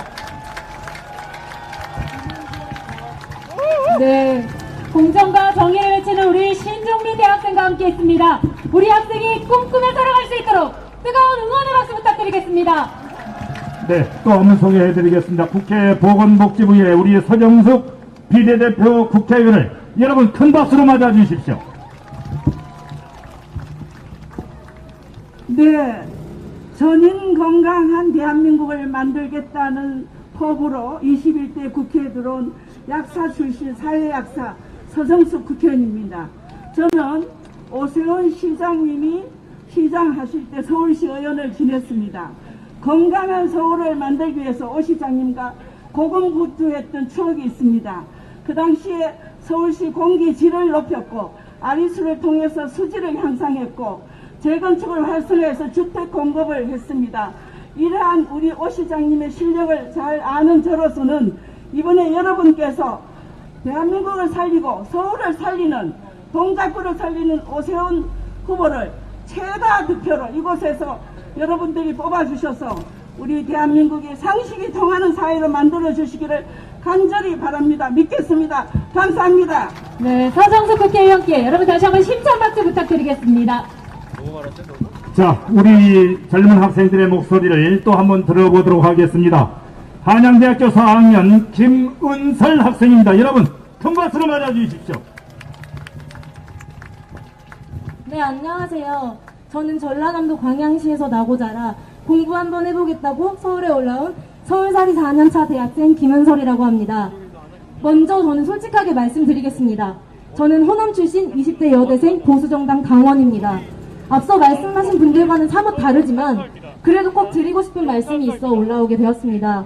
네, 공정과 정의를 외치는 우리 신종민 대학생과 함께 있습니다. 우리 학생이 꿈꾸며 살아갈 수 있도록 뜨거운 응원의 박수 부탁드리겠습니다. 네, 또 한번 소개해드리겠습니다. 국회 보건복지부의 우리 서정숙 비례대표 국회의원을 여러분 큰 박수로 맞아주십시오. 네, 전인 건강한 대한민국을 만들겠다는 포부로 21대 국회에 들어온 약사 출신 사회약사 서정숙 국회의원입니다. 저는 오세훈 시장님이 시장하실 때 서울시 의원을 지냈습니다. 건강한 서울을 만들기 위해서 오 시장님과 고군분투했던 추억이 있습니다. 그 당시에 서울시 공기 질을 높였고 아리수를 통해서 수질을 향상했고 재건축을 활성화해서 주택 공급을 했습니다. 이러한 우리 오 시장님의 실력을 잘 아는 저로서는 이번에 여러분께서 대한민국을 살리고 서울을 살리는 동작구를 살리는 오세훈 후보를 최다 득표로 이곳에서 여러분들이 뽑아주셔서 우리 대한민국이 상식이 통하는 사회로 만들어 주시기를 간절히 바랍니다. 믿겠습니다. 감사합니다. 네, 서정숙 국회의원께 여러분 다시 한번 심찬 박수 부탁드리겠습니다. 자, 우리 젊은 학생들의 목소리를 또 한번 들어보도록 하겠습니다. 한양대학교 4학년 김은설 학생입니다. 여러분 큰 박수로 맞아주십시오. 네, 안녕하세요. 저는 전라남도 광양시에서 나고 자라 공부 한번 해보겠다고 서울에 올라온 서울살이 4년차 대학생 김은설이라고 합니다. 먼저 저는 솔직하게 말씀드리겠습니다. 저는 호남 출신 20대 여대생 보수정당 당원입니다. 앞서 말씀하신 분들과는 사뭇 다르지만 그래도 꼭 드리고 싶은 말씀이 있어 올라오게 되었습니다.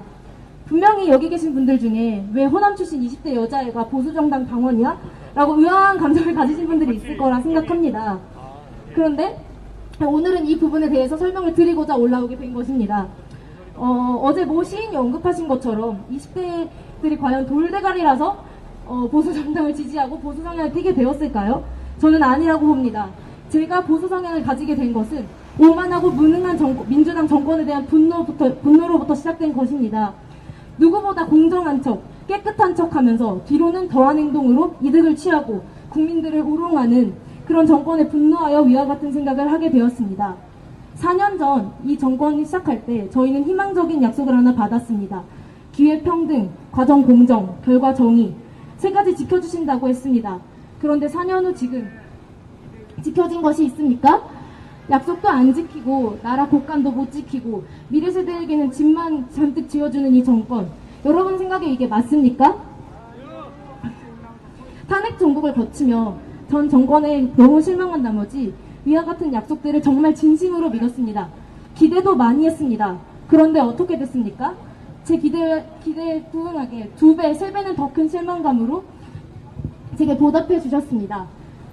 분명히 여기 계신 분들 중에 왜 호남 출신 20대 여자애가 보수정당 당원이야? 라고 의아한 감정을 가지신 분들이 있을 거라 생각합니다. 그런데 오늘은 이 부분에 대해서 설명을 드리고자 올라오게 된 것입니다. 어제 모 시인이 언급하신 것처럼 20대들이 과연 돌대가리라서 보수정당을 지지하고 보수 성향을 띠게 되었을까요? 저는 아니라고 봅니다. 제가 보수 성향을 가지게 된 것은 오만하고 무능한 민주당 정권에 대한 분노로부터 시작된 것입니다. 누구보다 공정한 척, 깨끗한 척 하면서 뒤로는 더한 행동으로 이득을 취하고 국민들을 우롱하는 그런 정권에 분노하여 위와 같은 생각을 하게 되었습니다. 4년 전 이 정권이 시작할 때 저희는 희망적인 약속을 하나 받았습니다. 기회 평등, 과정 공정, 결과 정의 3가지 지켜주신다고 했습니다. 그런데 4년 후 지금 지켜진 것이 있습니까? 약속도 안 지키고 나라 곳간도 못 지키고 미래 세대에게는 집만 잔뜩 지어주는 이 정권, 여러분 생각에 이게 맞습니까? 탄핵 정국을 거치며 전 정권에 너무 실망한 나머지 위와 같은 약속들을 정말 진심으로 믿었습니다. 기대도 많이 했습니다. 그런데 어떻게 됐습니까? 제 기대에 부응하게 2배, 3배는 더 큰 실망감으로 제게 보답해 주셨습니다.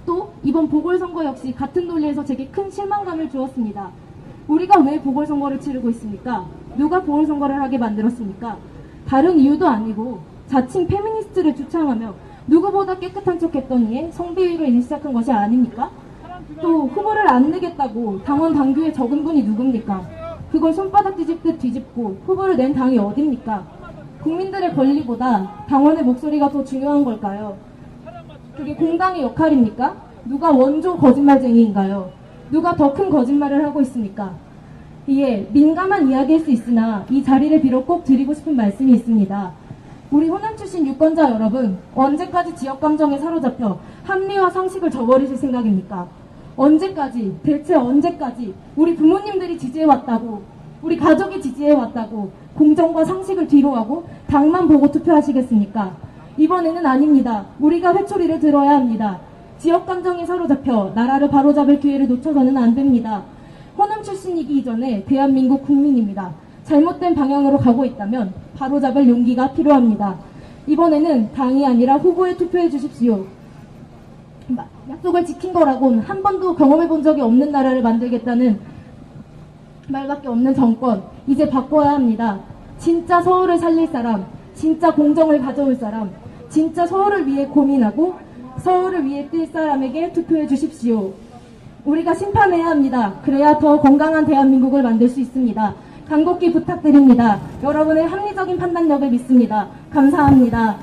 또 이번 보궐선거 역시 같은 논리에서 제게 큰 실망감을 주었습니다. 우리가 왜 보궐선거를 치르고 있습니까? 누가 보궐선거를 하게 만들었습니까? 다른 이유도 아니고 자칭 페미니스트를 주창하며 누구보다 깨끗한 척했던 이에 성비위로 인해 시작한 것이 아닙니까? 또 후보를 안 내겠다고 당원 당규에 적은 분이 누굽니까? 그걸 손바닥 뒤집듯 뒤집고 후보를 낸 당이 어딥니까? 국민들의 권리보다 당원의 목소리가 더 중요한 걸까요? 그게 공당의 역할입니까? 누가 원조 거짓말쟁이인가요? 누가 더 큰 거짓말을 하고 있습니까? 이에 민감한 이야기일 수 있으나 이 자리를 빌어 꼭 드리고 싶은 말씀이 있습니다. 우리 호남 출신 유권자 여러분, 언제까지 지역 감정에 사로잡혀 합리와 상식을 저버리실 생각입니까? 언제까지, 대체 언제까지 우리 부모님들이 지지해왔다고, 우리 가족이 지지해왔다고 공정과 상식을 뒤로하고 당만 보고 투표하시겠습니까? 이번에는 아닙니다. 우리가 회초리를 들어야 합니다. 지역 감정에 사로잡혀 나라를 바로잡을 기회를 놓쳐서는 안 됩니다. 호남 출신이기 이전에 대한민국 국민입니다. 잘못된 방향으로 가고 있다면 바로잡을 용기가 필요합니다. 이번에는 당이 아니라 후보에 투표해 주십시오. 약속을 지킨 거라고는 한 번도 경험해 본 적이 없는 나라를 만들겠다는 말밖에 없는 정권, 이제 바꿔야 합니다. 진짜 서울을 살릴 사람, 진짜 공정을 가져올 사람, 진짜 서울을 위해 고민하고 서울을 위해 뛸 사람에게 투표해 주십시오. 우리가 심판해야 합니다. 그래야 더 건강한 대한민국을 만들 수 있습니다. 간곡히 부탁드립니다. 여러분의 합리적인 판단력을 믿습니다. 감사합니다.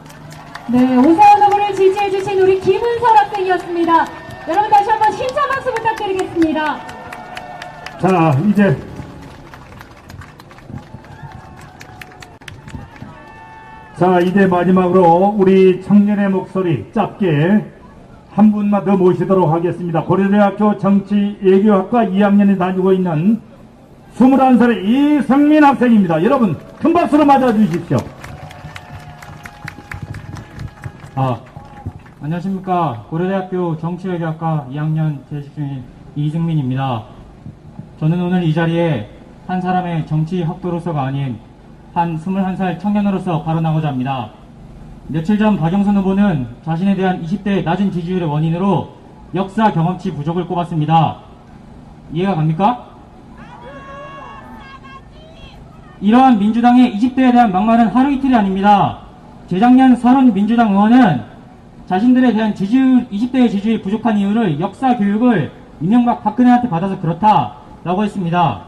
네, 오세훈 후보를 지지해주신 우리 김은설 학생이었습니다. 여러분 다시 한번 힘찬 박수 부탁드리겠습니다. 자, 이제 마지막으로 우리 청년의 목소리 짧게 한 분만 더 모시도록 하겠습니다. 고려대학교 정치외교학과 2학년에 다니고 있는 21살의 이성민 학생입니다. 여러분 큰 박수로 맞아주십시오. 안녕하십니까. 고려대학교 정치외교학과 2학년 재직 중인 이승민입니다. 저는 오늘 이 자리에 한 사람의 정치 학도로서가 아닌 한 21살 청년으로서 발언하고자 합니다. 며칠 전 박영선 후보는 자신에 대한 20대 낮은 지지율의 원인으로 역사 경험치 부족을 꼽았습니다. 이해가 갑니까? 이러한 민주당의 20대에 대한 막말은 하루 이틀이 아닙니다. 재작년 30 민주당 의원은 자신들에 대한 지지율, 20대의 지지율이 부족한 이유를 역사 교육을 이명박 박근혜한테 받아서 그렇다라고 했습니다.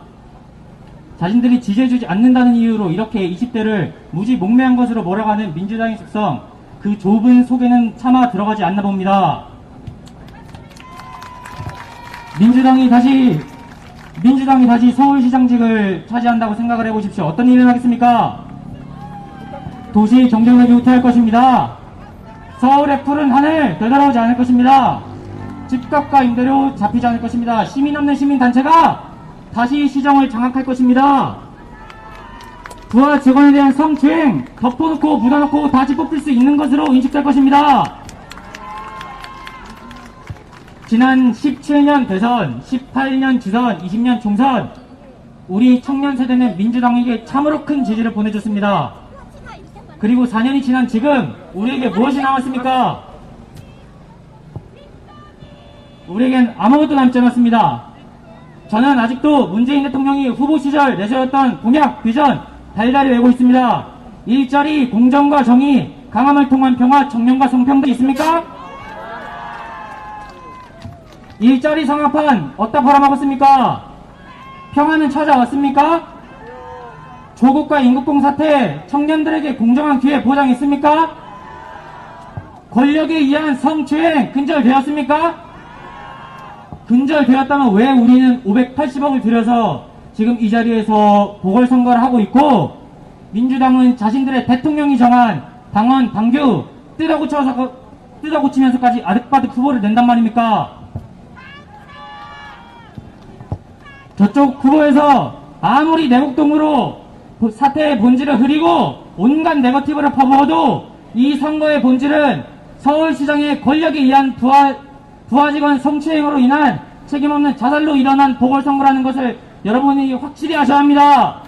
자신들이 지지해주지 않는다는 이유로 이렇게 20대를 무지 목매한 것으로 몰아가는 민주당의 속성, 그 좁은 속에는 차마 들어가지 않나 봅니다. 민주당이 다시 서울시장직을 차지한다고 생각을 해보십시오. 어떤 일을 하겠습니까? 도시 경쟁력이 후퇴할 것입니다. 서울의 푸른 하늘 되돌아오지 않을 것입니다. 집값과 임대료 잡히지 않을 것입니다. 시민 없는 시민단체가 다시 시정을 장악할 것입니다. 부하 직원에 대한 성추행 덮어놓고 묻어놓고 다시 뽑힐 수 있는 것으로 인식될 것입니다. 지난 17년 대선, 18년 지선, 20년 총선, 우리 청년 세대는 민주당에게 참으로 큰 지지를 보내줬습니다. 그리고 4년이 지난 지금 우리에게 무엇이 남았습니까? 우리에겐 아무것도 남지 않았습니다. 저는 아직도 문재인 대통령이 후보 시절 내세웠던 공약, 비전 달달이 외고 있습니다. 일자리, 공정과 정의, 강함을 통한 평화, 청년과 성평등 있습니까? 일자리 상합판 어디다 팔아먹었습니까? 평화는 찾아왔습니까? 조국과 인국공 사태 청년들에게 공정한 기회 보장했습니까? 권력에 의한 성추행 근절되었습니까? 근절되었다면 왜 우리는 580억을 들여서 지금 이 자리에서 보궐선거를 하고 있고 민주당은 자신들의 대통령이 정한 당원, 당규 뜯어고치면서까지 아득바득 후보를 낸단 말입니까? 저쪽 후보에서 아무리 내곡동으로 사태의 본질을 흐리고 온갖 네거티브를 퍼부어도 이 선거의 본질은 서울시장의 권력에 의한 부하 직원 성추행으로 인한 책임없는 자살로 일어난 보궐선거라는 것을 여러분이 확실히 아셔야 합니다.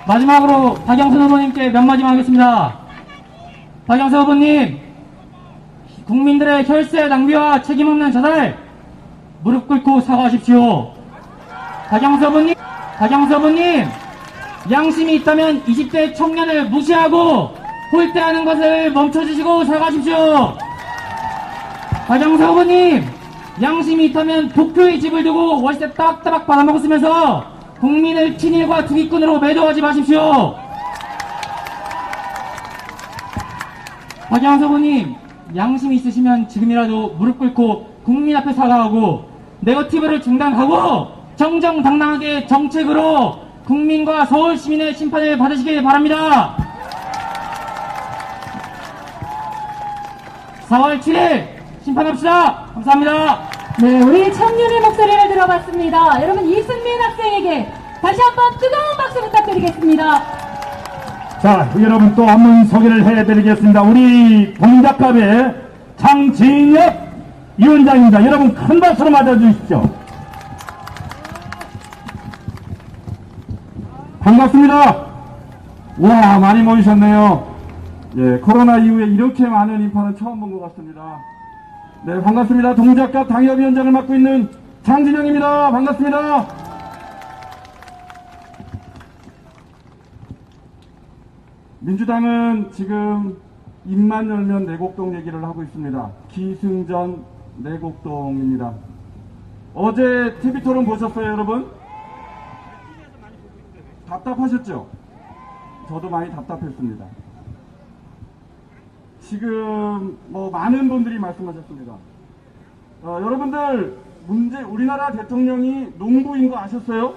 마지막으로 박영선 후보님께 몇 마디만 하겠습니다. 박영선 후보님, 국민들의 혈세 낭비와 책임없는 자살 무릎 꿇고 사과하십시오. 박영선 후보님, 양심이 있다면 20대 청년을 무시하고 홀대하는 것을 멈춰주시고 사과하십시오. 박영선 후보님, 양심이 있다면 도쿄의 집을 두고 월세 따박따박 받아먹었으면서 국민을 친일과 투기꾼으로 매도하지 마십시오. 박영선 후보님, 양심이 있으시면 지금이라도 무릎 꿇고 국민 앞에 사과하고 네거티브를 중단하고 정정당당하게 정책으로 국민과 서울 시민의 심판을 받으시길 바랍니다. 4월 7일 심판합시다. 감사합니다. 네, 우리 청년의 목소리를 들어봤습니다. 여러분, 이승민 학생에게 다시 한번 뜨거운 박수 부탁드리겠습니다. 자, 여러분 또 한 번 소개를 해드리겠습니다. 우리 동작갑의 장진혁 위원장입니다. 여러분 큰 박수로 맞아주십시오. 반갑습니다. 와, 많이 모이셨네요. 예, 코로나 이후에 이렇게 많은 인파는 처음 본 것 같습니다. 네, 반갑습니다. 동작갑 당협위원장을 맡고 있는 장진영입니다. 반갑습니다. 민주당은 지금 입만 열면 내곡동 얘기를 하고 있습니다. 기승전 내곡동입니다. 어제 TV토론 보셨어요, 여러분? 답답하셨죠? 저도 많이 답답했습니다. 지금 많은 분들이 말씀하셨습니다. 여러분들 우리나라 대통령이 농부인 거 아셨어요?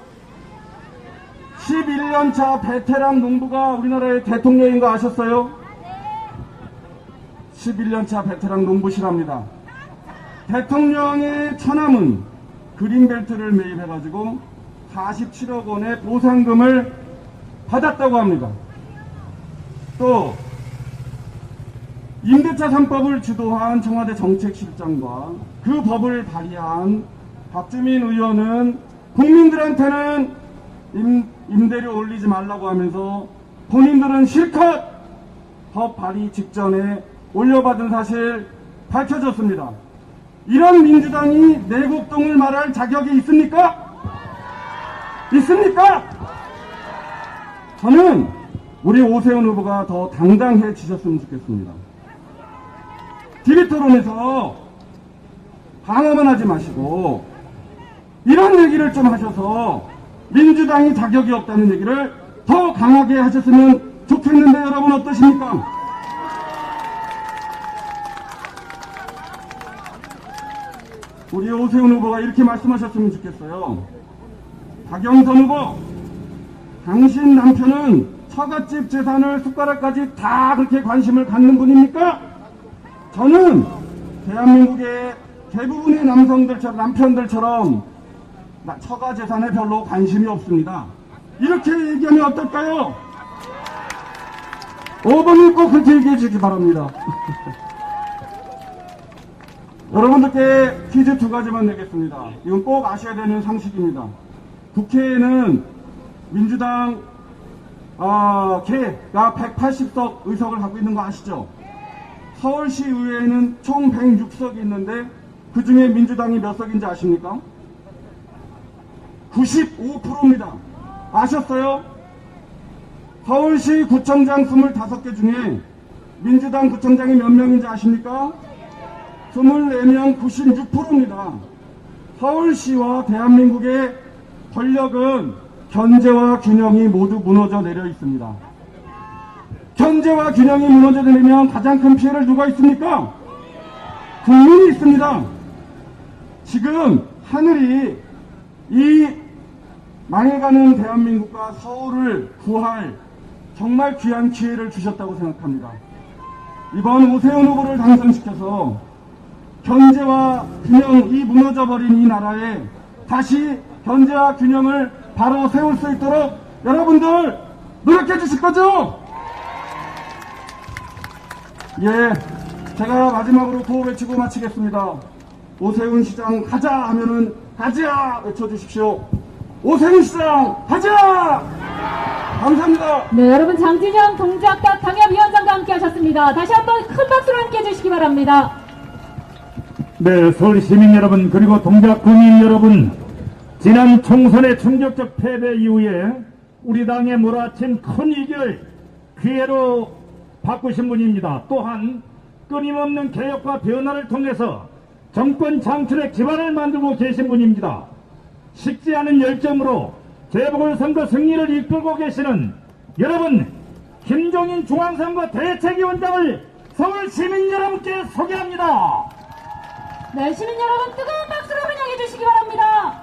11년차 베테랑 농부가 우리나라의 대통령인 거 아셨어요? 11년차 베테랑 농부시랍니다. 대통령의 처남은 그린벨트를 매입해가지고 47억 원의 보상금을 받았다고 합니다. 또 임대차 3법을 주도한 청와대 정책실장과 그 법을 발의한 박주민 의원은 국민들한테는 임대료 올리지 말라고 하면서 본인들은 실컷 법 발의 직전에 올려받은 사실 밝혀졌습니다. 이런 민주당이 내곡동을 말할 자격이 있습니까? 있습니까? 저는 우리 오세훈 후보가 더 당당해지셨으면 좋겠습니다. TV토론에서 방어만 하지 마시고 이런 얘기를 좀 하셔서 민주당이 자격이 없다는 얘기를 더 강하게 하셨으면 좋겠는데 여러분 어떠십니까? 우리 오세훈 후보가 이렇게 말씀하셨으면 좋겠어요. 박영선 후보, 당신 남편은 처갓집 재산을 숟가락까지 다 그렇게 관심을 갖는 분입니까? 저는 대한민국의 대부분의 남편들처럼 처가 재산에 별로 관심이 없습니다. 이렇게 얘기하면 어떨까요? 5번을 꼭 그렇게 얘기해 주시기 바랍니다. 여러분들께 퀴즈 2가지만 내겠습니다. 이건 꼭 아셔야 되는 상식입니다. 국회에는 민주당 개가 180석 의석을 갖고 있는 거 아시죠? 서울시 의회에는 총 106석이 있는데 그 중에 민주당이 몇 석인지 아십니까? 95%입니다. 아셨어요? 서울시 구청장 25개 중에 민주당 구청장이 몇 명인지 아십니까? 24명 96%입니다. 서울시와 대한민국의 권력은 견제와 균형이 모두 무너져 내려 있습니다. 견제와 균형이 무너져 내리면 가장 큰 피해를 누가 있습니까? 국민이 있습니다. 지금 하늘이 이 망해가는 대한민국과 서울을 구할 정말 귀한 기회를 주셨다고 생각합니다. 이번 오세훈 후보를 당선시켜서 견제와 균형이 무너져버린 이 나라에 다시 견제와 균형을 바로 세울 수 있도록 여러분들 노력해 주실 거죠? 예, 제가 마지막으로 구호 외치고 마치겠습니다. 오세훈 시장 가자 하면은 가자 외쳐주십시오. 오세훈 시장 가자! 감사합니다. 네, 여러분 장진영 동작갑 당협위원장과 함께 하셨습니다. 다시 한번 큰 박수로 함께 해주시기 바랍니다. 네, 서울 시민 여러분 그리고 동작 국민 여러분, 지난 총선의 충격적 패배 이후에 우리 당에 몰아친 큰 이익을 기회로 바꾸신 분입니다. 또한 끊임없는 개혁과 변화를 통해서 정권 창출의 기반을 만들고 계신 분입니다. 식지 않은 열정으로 재보궐선거 승리를 이끌고 계시는 여러분, 김종인 중앙선거 대책위원장을 서울 시민 여러분께 소개합니다. 네, 시민 여러분 뜨거운 박수로 환영해 주시기 바랍니다.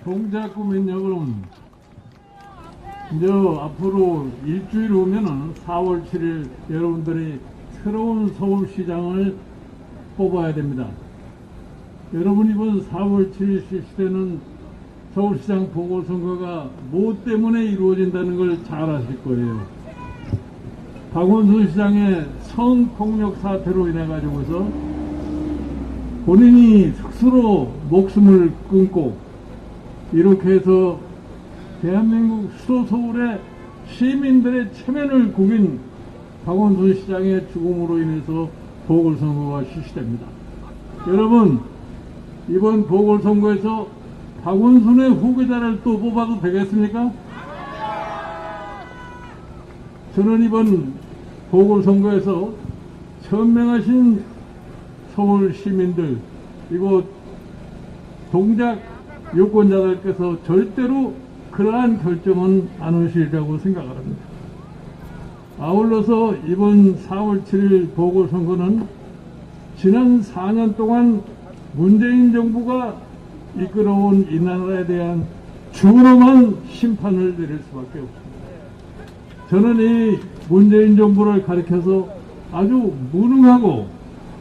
동작구민 여러분, 이제 앞으로 일주일 후면은 4월 7일 여러분들이 새로운 서울시장을 뽑아야 됩니다. 여러분 이번 4월 7일 실시되는 서울시장 보궐선거가 뭐 때문에 이루어진다는 걸 잘 아실 거예요. 박원순 시장의 성폭력 사태로 인해 가지고서 본인이 스스로 목숨을 끊고 이렇게 해서 대한민국 수도 서울의 시민들의 체면을 구긴 박원순 시장의 죽음으로 인해서 보궐선거가 실시됩니다. 여러분, 이번 보궐선거에서 박원순의 후계자를 또 뽑아도 되겠습니까? 저는 이번 보궐선거에서 천명하신 서울 시민들, 이곳 동작 유권자들께서 절대로 그러한 결정은 안 하시리라고 생각을 합니다. 아울러서 이번 4월 7일 보궐선거는 지난 4년 동안 문재인 정부가 이끌어온 이 나라에 대한 준엄한 심판을 내릴 수밖에 없습니다. 저는 이 문재인 정부를 가리켜서 아주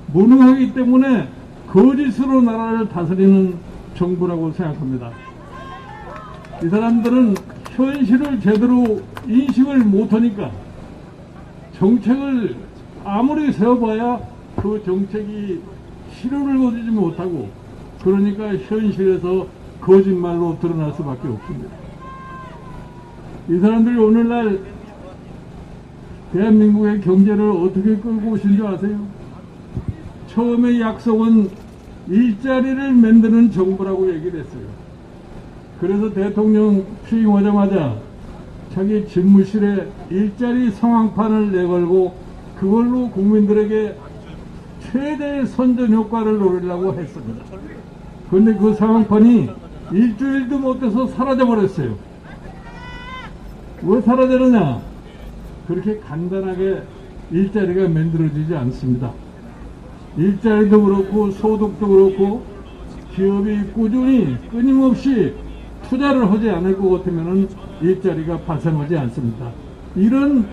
무능하기 때문에 거짓으로 나라를 다스리는 정부라고 생각합니다. 이 사람들은 현실을 제대로 인식을 못하니까 정책을 아무리 세워봐야 그 정책이 실효를 거두지 못하고, 그러니까 현실에서 거짓말로 드러날 수밖에 없습니다. 이 사람들이 오늘날 대한민국의 경제를 어떻게 끌고 오신 줄 아세요? 처음에 약속은 일자리를 만드는 정부라고 얘기를 했어요. 그래서 대통령 취임하자마자 자기 집무실에 일자리 상황판을 내걸고 그걸로 국민들에게 최대의 선전 효과를 노리려고 했습니다. 그런데 그 상황판이 일주일도 못 돼서 사라져버렸어요. 왜 사라졌느냐? 그렇게 간단하게 일자리가 만들어지지 않습니다. 일자리도 그렇고 소득도 그렇고 기업이 꾸준히 끊임없이 투자를 하지 않을 것 같으면 일자리가 발생하지 않습니다. 이런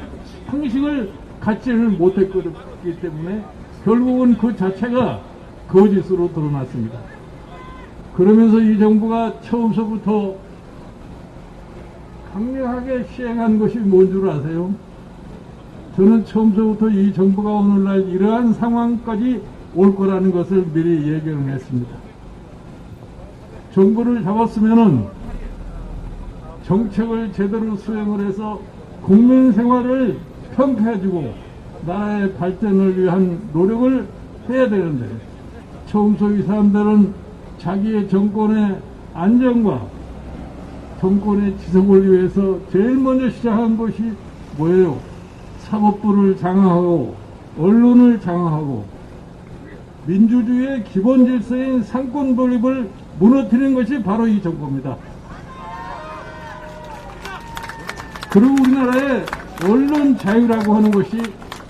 상식을 갖지를 못했기 때문에 결국은 그 자체가 거짓으로 드러났습니다. 그러면서 이 정부가 처음서부터 강력하게 시행한 것이 뭔 줄 아세요? 저는 처음서부터 이 정부가 오늘날 이러한 상황까지 올 거라는 것을 미리 예견을 했습니다. 정부를 잡았으면은 정책을 제대로 수행을 해서 국민 생활을 평가해주고 나라의 발전을 위한 노력을 해야 되는데, 처음서 이 사람들은 자기의 정권의 안정과 정권의 지속을 위해서 제일 먼저 시작한 것이 뭐예요? 사법부를 장악하고 언론을 장악하고 민주주의의 기본 질서인 상권 분립을 무너뜨리는 것이 바로 이 정부입니다. 그리고 우리나라의 언론 자유라고 하는 것이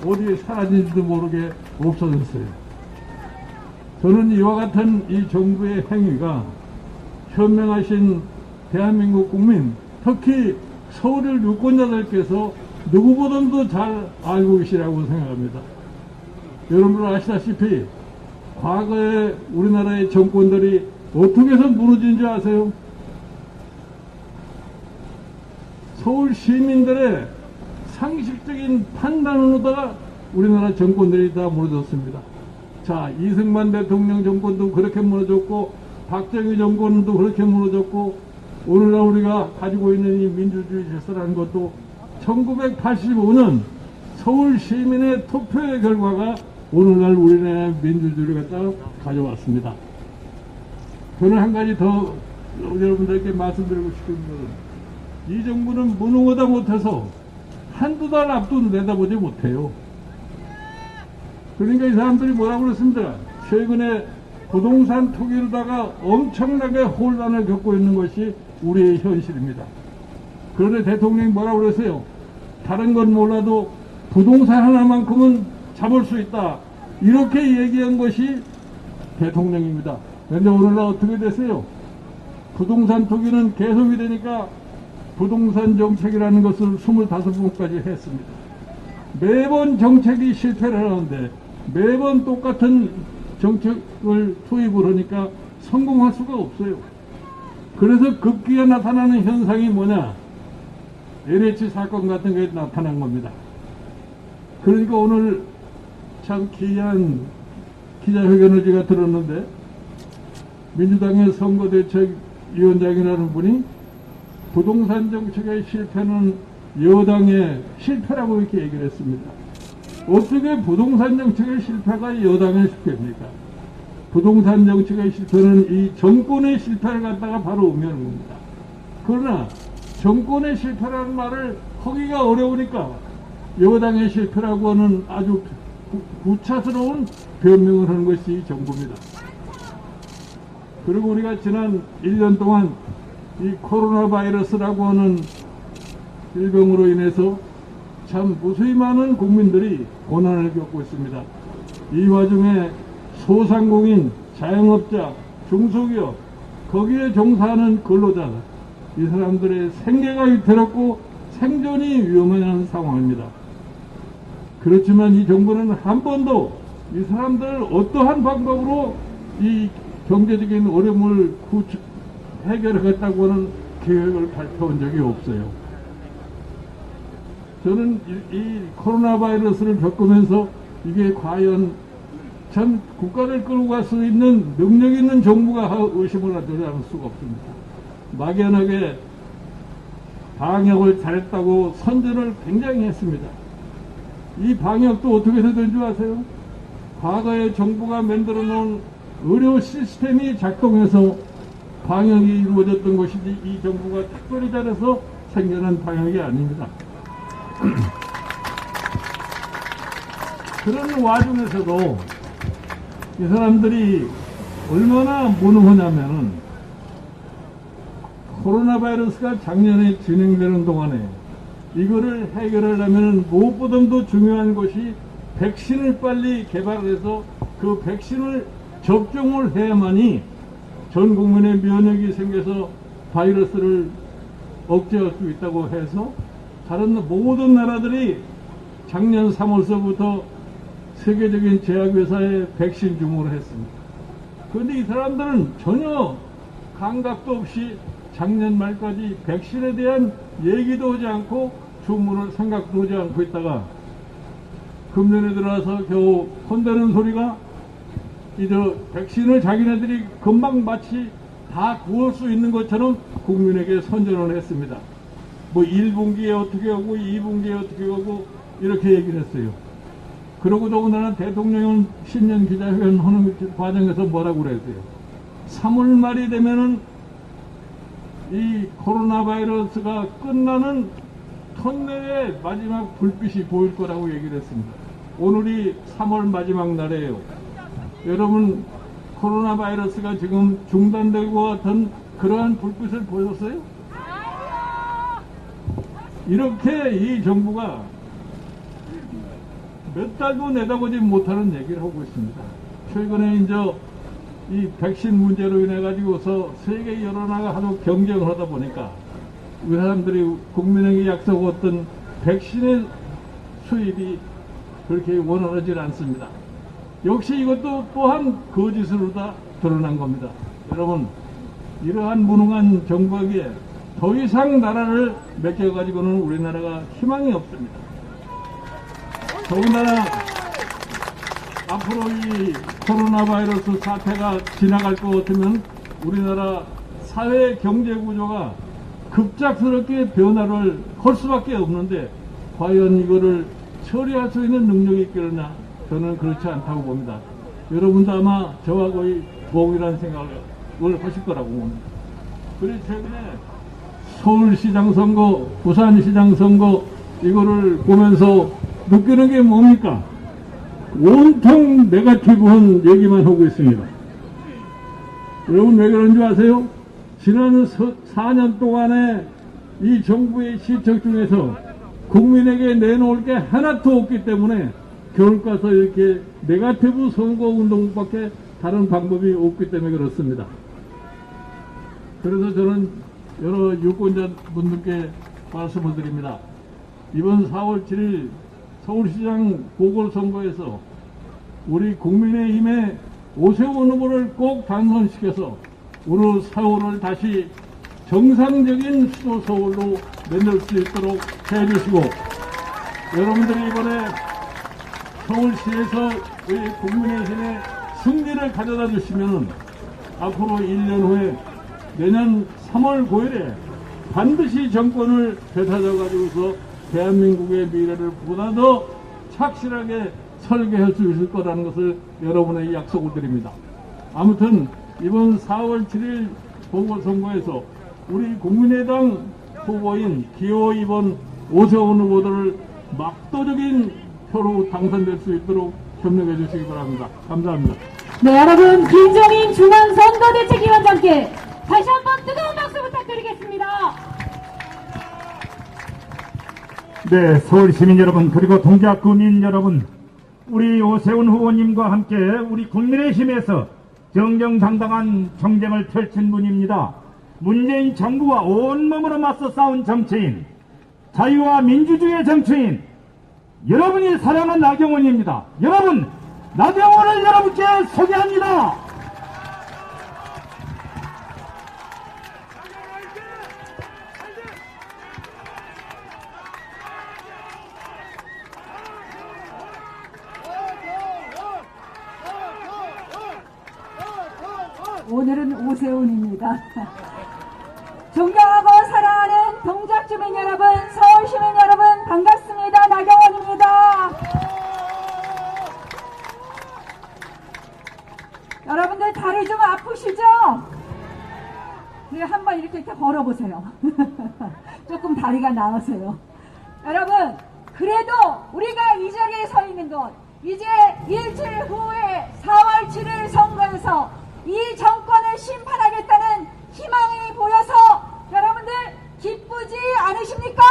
어디에 사라진지도 모르게 없어졌어요. 저는 이와 같은 이 정부의 행위가 현명하신 대한민국 국민, 특히 서울의 유권자들께서 누구보다도 잘 알고 계시라고 생각합니다. 여러분 아시다시피 과거에 우리나라의 정권들이 어떻게 해서 무너진 줄 아세요? 서울 시민들의 상식적인 판단으로다가 우리나라 정권들이 다 무너졌습니다. 자, 이승만 대통령 정권도 그렇게 무너졌고 박정희 정권도 그렇게 무너졌고 오늘날 우리가 가지고 있는 이 민주주의 질서라는 것도 1985년 서울 시민의 투표의 결과가 오늘날 우리나라의 민주주의를 갖다가 가져왔습니다. 저는 한 가지 더 여러분들께 말씀드리고 싶은 것은, 이 정부는 무능하다 못해서 한두 달 앞도 내다보지 못해요. 그러니까 이 사람들이 뭐라고 그랬습니다. 최근에 부동산 투기로다가 엄청나게 혼란을 겪고 있는 것이 우리의 현실입니다. 그런데 대통령이 뭐라고 그랬어요? 다른 건 몰라도 부동산 하나만큼은 잡을 수 있다. 이렇게 얘기한 것이 대통령입니다. 그런데 오늘날 어떻게 됐어요? 부동산 투기는 계속이 되니까 부동산 정책이라는 것을 25번까지 했습니다. 매번 정책이 실패를 하는데 매번 똑같은 정책을 투입을 하니까 성공할 수가 없어요. 그래서 급기야 나타나는 현상이 뭐냐? LH 사건 같은 게 나타난 겁니다. 그러니까 오늘 참 기이한 기자회견을 제가 들었는데 민주당의 선거대책위원장이라는 분이 부동산 정책의 실패는 여당의 실패라고 이렇게 얘기를 했습니다. 어떻게 부동산 정책의 실패가 여당의 실패입니까? 부동산 정책의 실패는 이 정권의 실패를 갖다가 바로 의미하는 겁니다. 그러나 정권의 실패라는 말을 하기가 어려우니까 여당의 실패라고 하는 아주 구차스러운 변명을 하는 것이 이 정부입니다. 그리고 우리가 지난 1년 동안 이 코로나 바이러스라고 하는 질병으로 인해서 참 무수히 많은 국민들이 고난을 겪고 있습니다. 이 와중에 소상공인, 자영업자, 중소기업, 거기에 종사하는 근로자, 이 사람들의 생계가 위태롭고 생존이 위험한 상황입니다. 그렇지만 이 정부는 한 번도 이 사람들을 어떠한 방법으로 이 경제적인 어려움을 해결하겠다고 하는 계획을 발표한 적이 없어요. 저는 이 코로나 바이러스를 겪으면서 이게 과연 참 국가를 끌고 갈 수 있는 능력 있는 정부가 의심을 하지 않을 수가 없습니다. 막연하게 방역을 잘했다고 선전을 굉장히 했습니다. 이 방역도 어떻게 되는 줄 아세요? 과거에 정부가 만들어 놓은 의료 시스템이 작동해서 방역이 이루어졌던 것이지 이 정부가 특별히 잘해서 생겨난 방역이 아닙니다. 그런 와중에서도 이 사람들이 얼마나 무능하냐면은 코로나 바이러스가 작년에 진행되는 동안에 이거를 해결하려면 무엇보다도 중요한 것이 백신을 빨리 개발해서 그 백신을 접종을 해야만이 전 국민의 면역이 생겨서 바이러스를 억제할 수 있다고 해서 다른 모든 나라들이 작년 3월서부터 세계적인 제약회사에 백신 주문을 했습니다. 그런데 이 사람들은 전혀 감각도 없이 작년 말까지 백신에 대한 얘기도 하지 않고 주문을 생각도 하지 않고 있다가 금년에 들어와서 겨우 혼내는 소리가 이제 백신을 자기네들이 금방 마치 다 구할 수 있는 것처럼 국민에게 선전을 했습니다. 뭐 1분기에 어떻게 하고 2분기에 어떻게 하고 이렇게 얘기를 했어요. 그러고 더군다나 대통령은 신년 기자회견 하는 과정에서 뭐라고 그랬어요? 3월 말이 되면은 이 코로나 바이러스가 끝나는 터널의 마지막 불빛이 보일 거라고 얘기를 했습니다. 오늘이 3월 마지막 날이에요. 여러분 코로나 바이러스가 지금 중단될 것 같은 그러한 불빛을 보셨어요? 이렇게 이 정부가 몇 달도 내다보지 못하는 얘기를 하고 있습니다. 최근에 이제 이 백신 문제로 인해 가지고서 세계 여러 나라가 하도 경쟁을 하다 보니까 우리 사람들이 국민에게 약속했던 백신의 수입이 그렇게 원활하지 않습니다. 역시 이것도 또한 거짓으로 다 드러난 겁니다. 여러분 이러한 무능한 정부에게 더 이상 나라를 맡겨가지고는 우리나라가 희망이 없습니다. 더군다나 앞으로 이 코로나 바이러스 사태가 지나갈 것 같으면 우리나라 사회 경제 구조가 급작스럽게 변화를 할 수밖에 없는데 과연 이거를 처리할 수 있는 능력이 있겠느냐? 저는 그렇지 않다고 봅니다. 여러분도 아마 저와 거의 동일한 생각을 하실 거라고 봅니다. 그래서 최근에 서울시장 선거, 부산시장 선거 이거를 보면서 느끼는 게 뭡니까? 온통 네거티브한 얘기만 하고 있습니다. 여러분 왜 그런 줄 아세요? 지난 4년 동안에 이 정부의 시청 중에서 국민에게 내놓을 게 하나도 없기 때문에 겨울 가서 이렇게 네거티브 선거 운동밖에 다른 방법이 없기 때문에 그렇습니다. 그래서 저는 여러 유권자분들께 말씀을 드립니다. 이번 4월 7일 서울시장 보궐선거에서 우리 국민의힘의 오세훈 후보를 꼭 당선시켜서 우리 서울을 다시 정상적인 수도 서울로 만들 수 있도록 해주시고, 여러분들이 이번에 서울시에서 우리 국민의힘의 승리를 가져다 주시면 앞으로 1년 후에 내년 3월 9일에 반드시 정권을 되찾아가지고서 대한민국의 미래를 보다 더 착실하게 설계할 수 있을 거라는 것을 여러분에게 약속을 드립니다. 아무튼 이번 4월 7일 보궐선거에서 우리 국민의당 후보인 기호 2번 오세훈 후보들을 막도적인 표로 당선될 수 있도록 협력해 주시기 바랍니다. 감사합니다. 네, 여러분, 김종인 중앙선거대책위원장께 다시 한번 뜨거운 박수 부탁드리겠습니다. 네, 서울 시민 여러분, 그리고 동작 구민 여러분, 우리 오세훈 후보님과 함께 우리 국민의힘에서 정정당당한 정쟁을 펼친 분입니다. 문재인 정부와 온몸으로 맞서 싸운 정치인, 자유와 민주주의의 정치인, 여러분이 사랑하는 나경원입니다. 여러분, 나경원을 여러분께 소개합니다. 오늘은 오세훈입니다. 존경하고 사랑하는 동작 주민 여러분, 서울 시민 여러분, 반갑습니다. 나경원입니다. 여러분들 다리 좀 아프시죠? 네, 한번 이렇게 걸어보세요. 조금 다리가 나으세요. 여러분, 그래도 우리가 이 자리에 서 있는 것, 이제 일주일 후에 4월 7일 선거에서 이 정권을 심판하겠다는 희망이 보여서 여러분들 기쁘지 않으십니까?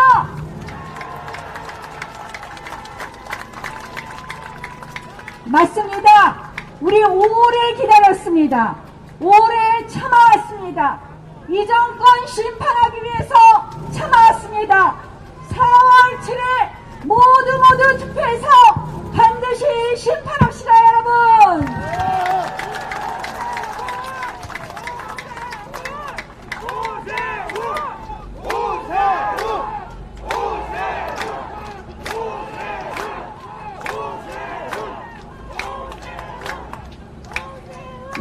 맞습니다. 우리 오래 기다렸습니다. 오래 참아왔습니다. 이 정권 심판하기 위해서 참아왔습니다. 4월 7일 모두 투표해서 반드시 심판합시다, 여러분.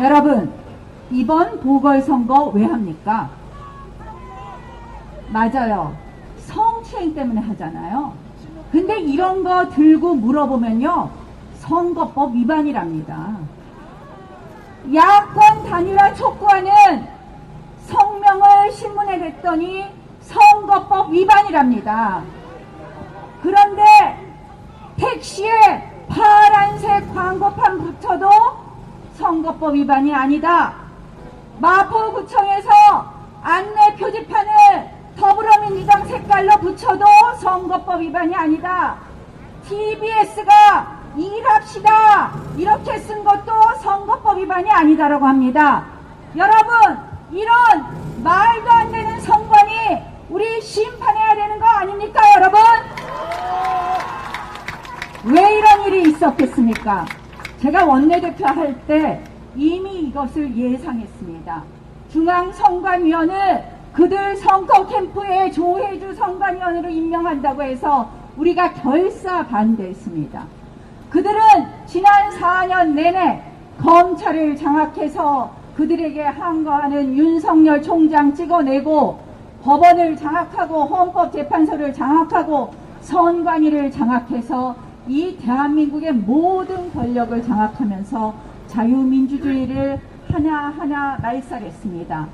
여러분, 이번 보궐선거 왜 합니까? 맞아요. 성추행 때문에 하잖아요. 근데 이런 거 들고 물어보면요, 선거법 위반이랍니다. 야권 단일화 촉구하는 성명을 신문에 냈더니 선거법 위반이랍니다. 그런데 택시에 파란색 광고판 붙여도 선거법 위반이 아니다. 마포구청에서 안내 표지판을 더불어민주당 색깔로 붙여도 선거법 위반이 아니다. TBS가 일합시다 이렇게 쓴 것도 선거법 위반이 아니다라고 합니다. 여러분, 이런 말도 안 되는 선관위 우리 심판해야 되는 거 아닙니까, 여러분? 왜 이런 일이 있었겠습니까? 제가 원내대표 할 때 이미 이것을 예상했습니다. 중앙선관위원을 그들 선거 캠프에 조혜주 선관위원으로 임명한다고 해서 우리가 결사 반대했습니다. 그들은 지난 4년 내내 검찰을 장악해서 그들에게 항거하는 윤석열 총장 찍어내고 법원을 장악하고 헌법재판소를 장악하고 선관위를 장악해서 이 대한민국의 모든 권력을 장악하면서 자유민주주의를 하나하나 말살했습니다.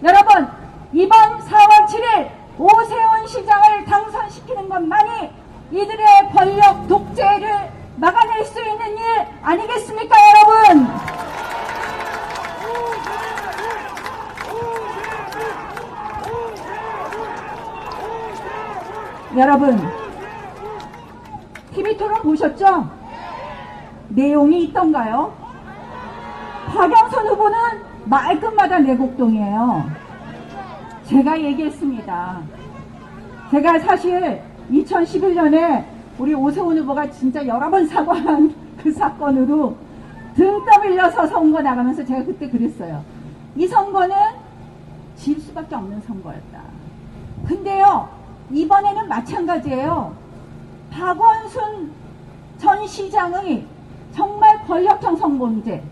여러분, 이번 4월 7일 오세훈 시장을 당선시키는 것만이 이들의 권력 독재를 막아낼 수 있는 일 아니겠습니까, 여러분? 여러분, TV토론 보셨죠? 내용이 있던가요? 박영선 후보는 말끝마다 내곡동이에요. 제가 얘기했습니다. 제가 사실 2011년에 우리 오세훈 후보가 진짜 여러 번 사과한 그 사건으로 등 떠밀려서 선거 나가면서 제가 그때 그랬어요. 이 선거는 질 수밖에 없는 선거였다. 근데요, 이번에는 마찬가지예요. 박원순 전 시장의 정말 권력형 선거문제.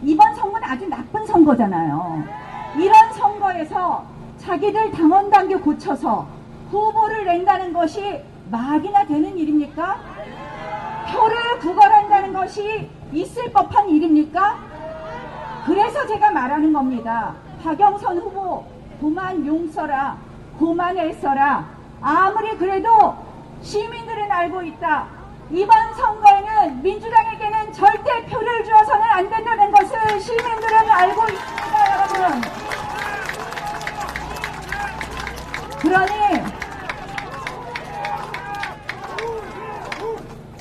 이번 선거는 아주 나쁜 선거잖아요. 이런 선거에서 자기들 당원 단계 고쳐서 후보를 낸다는 것이 말이나 되는 일입니까? 표를 구걸한다는 것이 있을 법한 일입니까? 그래서 제가 말하는 겁니다. 박영선 후보 그만 용서라, 그만했어라. 아무리 그래도 시민들은 알고 있다. 이번 선거에는 민주당에게는 절대 표를 주어서는 안 된다는 것을 시민들은 알고 있습니다, 여러분.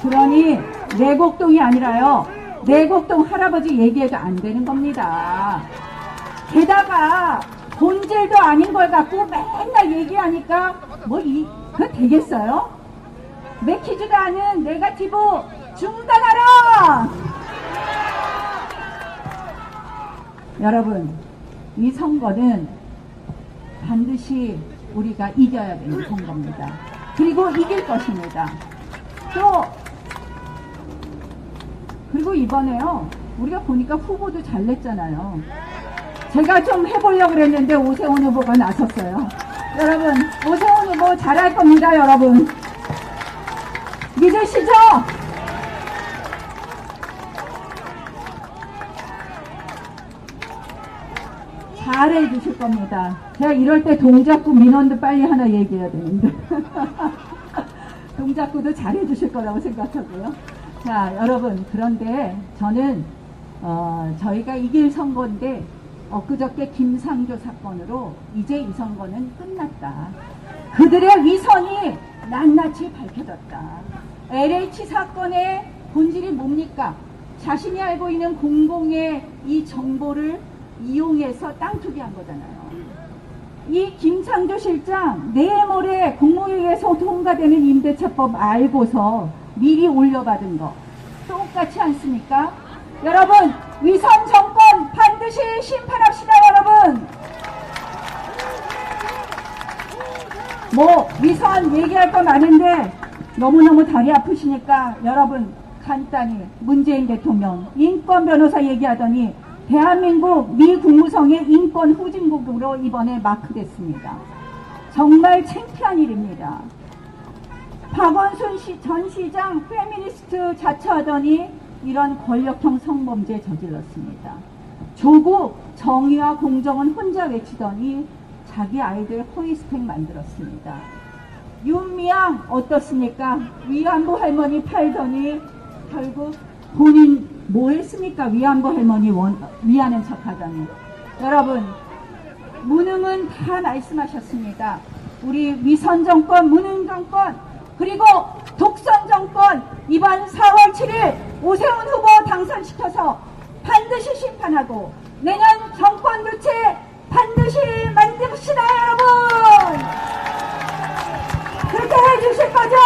그러니 내곡동이 아니라요, 내곡동 할아버지 얘기해도 안 되는 겁니다. 게다가 본질도 아닌 걸 갖고 맨날 얘기하니까 그거 되겠어요? 맥히지도 않은 네거티브 중단하라! 여러분, 이 선거는 반드시 우리가 이겨야 되는 선거입니다. 그리고 이길 것입니다. 그리고 이번에요, 우리가 보니까 후보도 잘 냈잖아요. 제가 좀 해보려고 그랬는데 오세훈 후보가 나섰어요. 여러분, 오세훈 후보 잘할 겁니다, 여러분. 믿으시죠? 잘해 주실 겁니다. 제가 이럴 때 동작구 민원도 빨리 하나 얘기해야 되는데 동작구도 잘해 주실 거라고 생각하고요. 자, 여러분, 그런데 저는 저희가 이길 선거인데 엊그저께 김상조 사건으로 이제 이 선거는 끝났다. 그들의 위선이 낱낱이 밝혀졌다. LH 사건의 본질이 뭡니까? 자신이 알고 있는 공공의 이 정보를 이용해서 땅 투기한 거잖아요. 이 김상조 실장 내일 모레 국무회의에서 통과되는 임대차법 알고서 미리 올려받은 거 똑같지 않습니까? 여러분, 위선 정권 반드시 심판합시다, 여러분. 위선 얘기할 거 많은데 너무너무 다리 아프시니까 여러분, 간단히 문재인 대통령 인권 변호사 얘기하더니 대한민국 미 국무성의 인권 후진국으로 이번에 마크됐습니다. 정말 창피한 일입니다. 박원순 전 시장 페미니스트 자처하더니 이런 권력형 성범죄 저질렀습니다. 조국 정의와 공정은 혼자 외치더니 자기 아이들 허위스펙 만들었습니다. 윤미향 어떻습니까? 위안부 할머니 팔더니 결국 본인 뭐 했습니까? 위안부 할머니 위하는 척 하더니. 여러분, 무능은 다 말씀하셨습니다. 우리 위선 정권, 무능 정권, 그리고 독선 정권, 이번 4월 7일 오세훈 후보 당선시켜서 반드시 심판하고 내년 정권 교체 반드시 만듭시다, 여러분. 그렇게 해주실 거죠?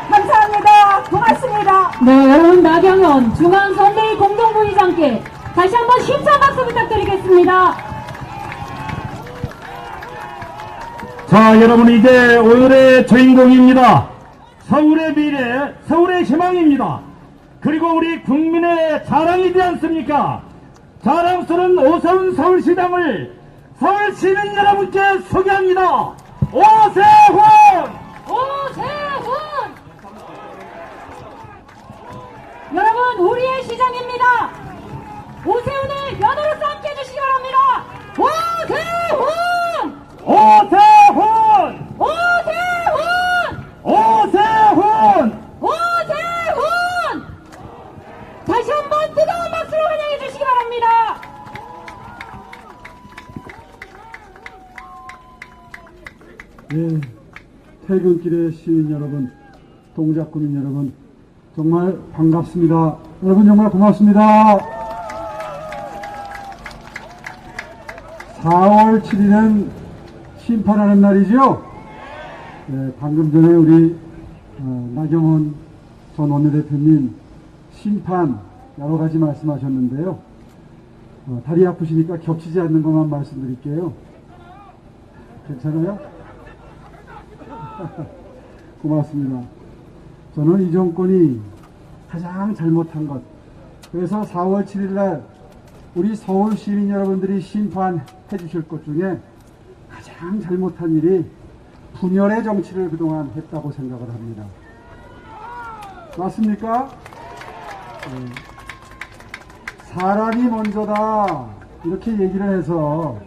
감사합니다. 고맙습니다. 네, 여러분, 나경원 중앙선대위 공동부의장께 다시 한번 힘찬 박수 부탁드리겠습니다. 자, 여러분, 이제 오늘의 주인공입니다. 서울의 미래, 서울의 희망입니다. 그리고 우리 국민의 자랑이지 않습니까? 자랑스러운 오세훈 서울시장을 서울 시민 여러분께 소개합니다. 오세훈! 오세훈! 여러분, 우리의 시장입니다. 오세훈을 연호로서 함께 해주시기 바랍니다. 오세훈! 오세훈! 오세훈! 오세훈! 오세훈! 다시 한번 뜨거운 박수로 환영해 주시기 바랍니다. 네, 퇴근길의 시민 여러분, 동작구민 여러분, 정말 반갑습니다. 여러분 정말 고맙습니다. 4월 7일은 심판하는 날이죠. 네, 방금 전에 우리 나경원 전 원내대표님 심판 여러 가지 말씀하셨는데요. 다리 아프시니까 겹치지 않는 것만 말씀드릴게요. 괜찮아요? 고맙습니다. 저는 이 정권이 가장 잘못한 것, 그래서 4월 7일 날 우리 서울 시민 여러분들이 심판해 주실 것 중에 가장 잘못한 일이 분열의 정치를 그동안 했다고 생각을 합니다. 맞습니까? 사람이 먼저다 이렇게 얘기를 해서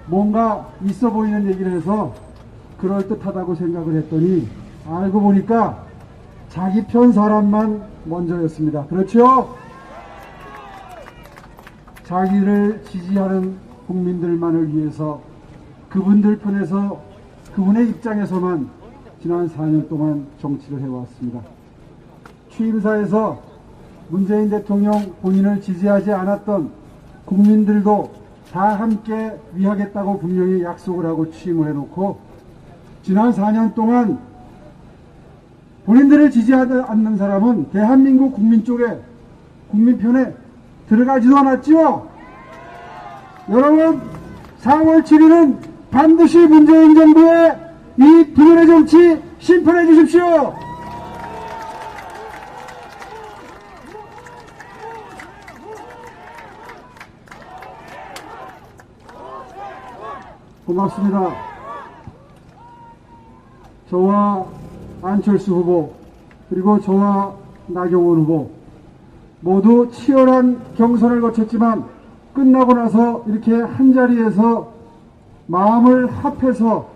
뭔가 있어 보이는 얘기를 해서 그럴듯하다고 생각을 했더니 알고 보니까 자기 편 사람만 먼저였습니다. 그렇죠? 자기를 지지하는 국민들만을 위해서 그분들 편에서 그분의 입장에서만 지난 4년 동안 정치를 해왔습니다. 취임사에서 문재인 대통령 본인을 지지하지 않았던 국민들도 다 함께 위하겠다고 분명히 약속을 하고 취임을 해놓고 지난 4년 동안 본인들을 지지하지 않는 사람은 대한민국 국민 쪽에, 국민 편에 들어가지도 않았죠? 여러분, 4월 7일은 반드시 문재인 정부의 이 분열의 정치 심판해 주십시오! 고맙습니다. 저와 안철수 후보, 그리고 저와 나경원 후보 모두 치열한 경선을 거쳤지만 끝나고 나서 이렇게 한자리에서 마음을 합해서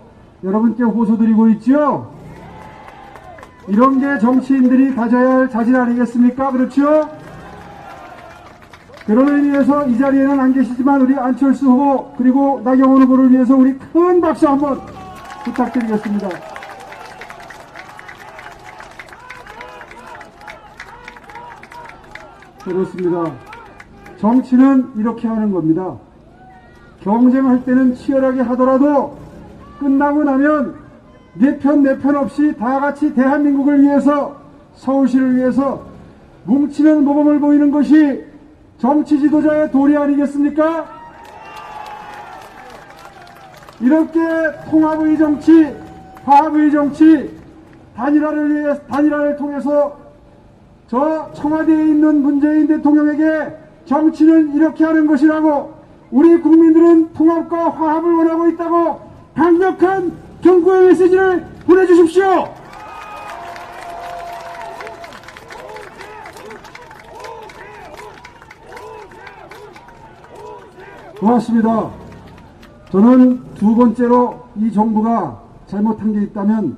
여러분께 호소드리고 있죠? 이런 게 정치인들이 가져야 할 자질 아니겠습니까? 그렇죠? 그런 의미에서 이 자리에는 안 계시지만 우리 안철수 후보 그리고 나경원 후보를 위해서 우리 큰 박수 한번 부탁드리겠습니다. 그렇습니다. 정치는 이렇게 하는 겁니다. 경쟁할 때는 치열하게 하더라도 끝나고 나면 내 편 없이 다 같이 대한민국을 위해서, 서울시를 위해서 뭉치는 모범을 보이는 것이 정치 지도자의 도리 아니겠습니까? 이렇게 통합의 정치, 화합의 정치, 단일화를 통해서 저 청와대에 있는 문재인 대통령에게 정치는 이렇게 하는 것이라고, 우리 국민들은 통합과 화합을 원하고 있다고 강력한 경고의 메시지를 보내주십시오. 고맙습니다. 저는 두 번째로 이 정부가 잘못한 게 있다면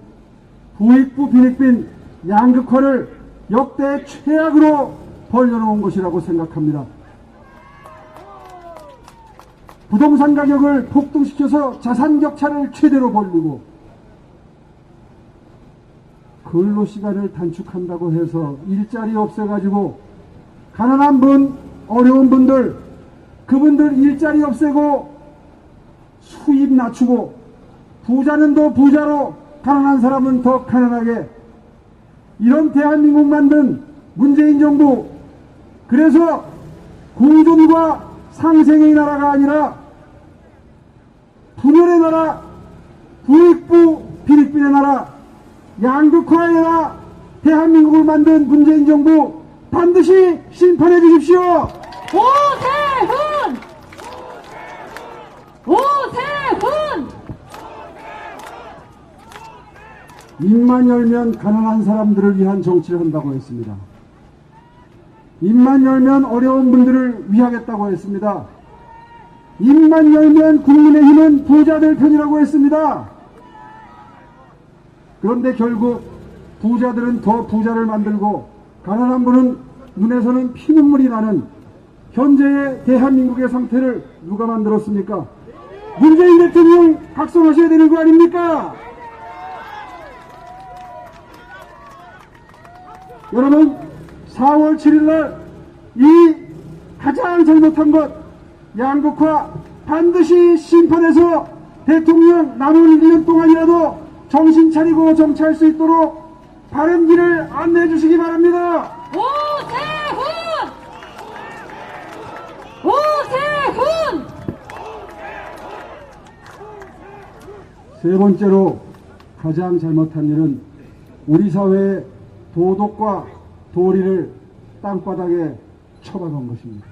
부익부 빈익빈 양극화를 역대 최악으로 벌려놓은 것이라고 생각합니다. 부동산 가격을 폭등시켜서 자산 격차를 최대로 벌리고 근로시간을 단축한다고 해서 일자리 없애가지고 가난한 분, 어려운 분들, 그분들 일자리 없애고 수입 낮추고 부자는 더 부자로 가난한 사람은 더 가난하게, 이런 대한민국 만든 문재인 정부, 그래서 공존과 상생의 나라가 아니라 분열의 나라, 부익부 빈익빈의 나라, 양극화의 나라 대한민국을 만든 문재인 정부 반드시 심판해 주십시오. 오세훈! 오세훈! 입만 열면 가난한 사람들을 위한 정치를 한다고 했습니다. 입만 열면 어려운 분들을 위하겠다고 했습니다. 입만 열면 국민의힘은 부자들 편이라고 했습니다. 그런데 결국 부자들은 더 부자를 만들고 가난한 분은 눈에서는 피눈물이 나는 현재의 대한민국의 상태를 누가 만들었습니까? 문재인 대통령 각성하셔야 되는 거 아닙니까? 여러분, 4월 7일 날 이 가장 잘못한 것, 양극화 반드시 심판해서 대통령 남은 1년 동안이라도 정신 차리고 정치할 수 있도록 바른 길을 안내해 주시기 바랍니다. 오세훈! 세 번째로 가장 잘못한 일은 우리 사회의 도덕과 도리를 땅바닥에 쳐박은 것입니다.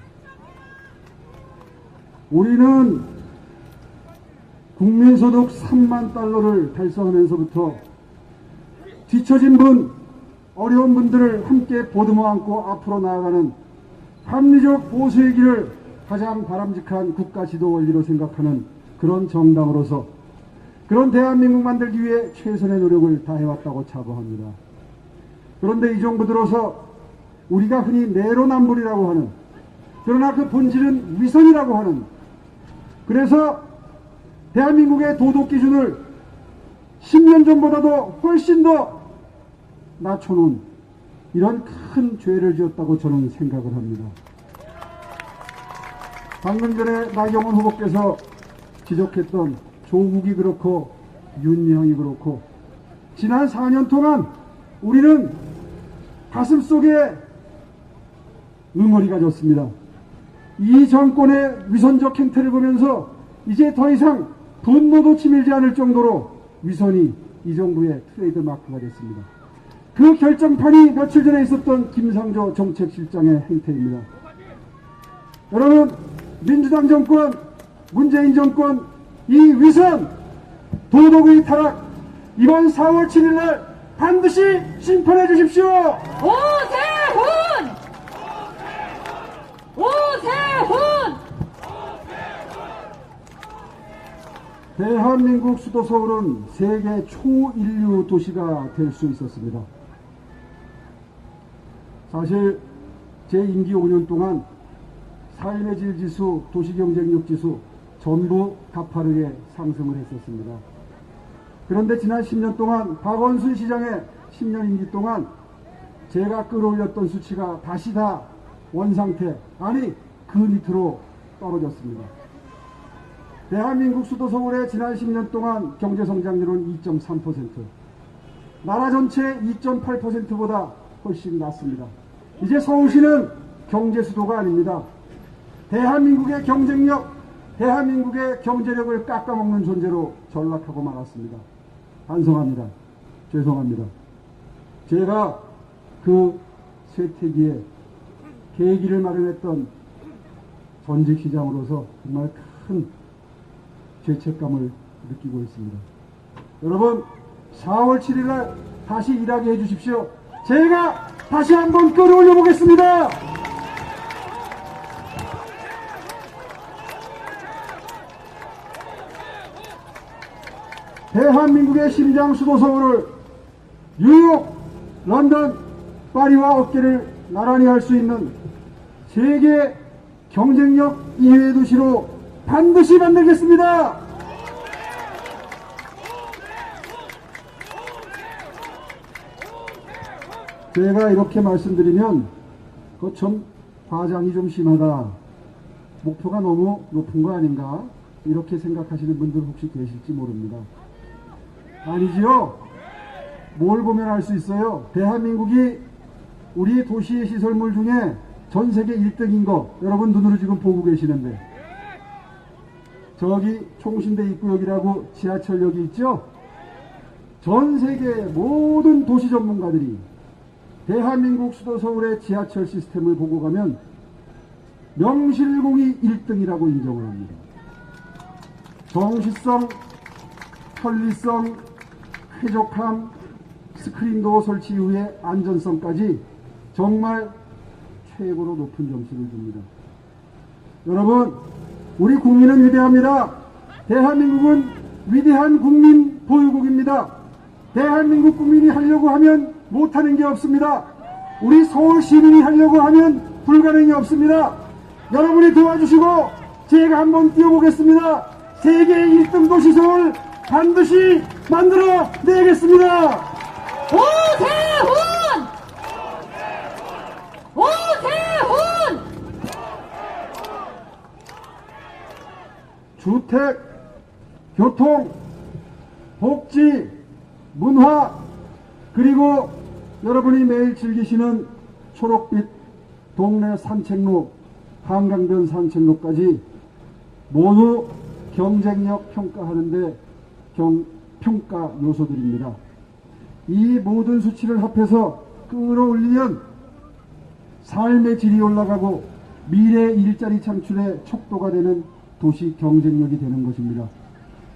우리는 국민소득 3만 달러를 달성하면서부터 뒤처진 분, 어려운 분들을 함께 보듬어 안고 앞으로 나아가는 합리적 보수의 길을 가장 바람직한 국가 지도 원리로 생각하는 그런 정당으로서 그런 대한민국 만들기 위해 최선의 노력을 다해왔다고 자부합니다. 그런데 이 정부 들어서 우리가 흔히 내로남불이라고 하는, 그러나 그 본질은 위선이라고 하는, 그래서 대한민국의 도덕 기준을 10년 전보다도 훨씬 더 낮춰놓은 이런 큰 죄를 지었다고 저는 생각을 합니다. 방금 전에 나경원 후보께서 지적했던 조국이 그렇고 윤미향이 그렇고 지난 4년 동안 우리는 가슴속에 응어리가 졌습니다. 이 정권의 위선적 행태를 보면서 이제 더 이상 분노도 치밀지 않을 정도로 위선이 이 정부의 트레이드 마크가 됐습니다. 그 결정판이 며칠 전에 있었던 김상조 정책실장의 행태입니다. 여러분, 민주당 정권, 문재인 정권, 이 위선, 도덕의 타락, 이번 4월 7일 날 반드시 심판해 주십시오. 오세훈! 대한민국 수도 서울은 세계 초인류 도시가 될 수 있었습니다. 사실 제 임기 5년 동안 삶의 질 지수, 도시경쟁력 지수 전부 가파르게 상승을 했었습니다. 그런데 지난 10년 동안 박원순 시장의 10년 임기 동안 제가 끌어올렸던 수치가 다시 다 원상태, 아니 그 밑으로 떨어졌습니다. 대한민국 수도 서울의 지난 10년 동안 경제성장률은 2.3%, 나라 전체 2.8%보다 훨씬 낮습니다. 이제 서울시는 경제수도가 아닙니다. 대한민국의 경쟁력, 대한민국의 경제력을 깎아먹는 존재로 전락하고 말았습니다. 반성합니다. 죄송합니다. 제가 그 쇠퇴기에 계기를 마련했던 전직시장으로서 정말 큰 죄책감을 느끼고 있습니다. 여러분, 4월 7일 날 다시 일하게 해주십시오. 제가 다시 한번 끌어올려 보겠습니다. 대한민국의 심장 수도 서울을 뉴욕, 런던, 파리와 어깨를 나란히 할 수 있는 세계 경쟁력 2위 도시로 반드시 만들겠습니다. 제가 이렇게 말씀드리면 그거 참 과장이 좀 심하다, 목표가 너무 높은 거 아닌가, 이렇게 생각하시는 분들 혹시 계실지 모릅니다. 아니지요. 뭘 보면 알 수 있어요. 대한민국이 우리 도시 시설물 중에 전 세계 1등인 거 여러분 눈으로 지금 보고 계시는데, 저기 총신대 입구역이라고 지하철역이 있죠. 전 세계 모든 도시 전문가들이 대한민국 수도 서울의 지하철 시스템을 보고 가면 명실공히 1등이라고 인정을 합니다. 정시성, 편리성, 쾌적함, 스크린도어 설치 이후에 안전성까지 정말 최고로 높은 점수를 줍니다. 여러분, 우리 국민은 위대합니다. 대한민국은 위대한 국민 보유국입니다. 대한민국 국민이 하려고 하면 못하는 게 없습니다. 우리 서울 시민이 하려고 하면 불가능이 없습니다. 여러분이 도와주시고 제가 한번 뛰어보겠습니다. 세계 1등 도시 서울 반드시 만들어 내겠습니다. 오세훈! 오세훈! 주택, 교통, 복지, 문화, 그리고 여러분이 매일 즐기시는 초록빛 동네 산책로, 한강변 산책로까지 모두 경쟁력 평가하는데 평가 요소들입니다. 이 모든 수치를 합해서 끌어올리면 삶의 질이 올라가고 미래 일자리 창출의 촉도가 되는 도시 경쟁력이 되는 것입니다.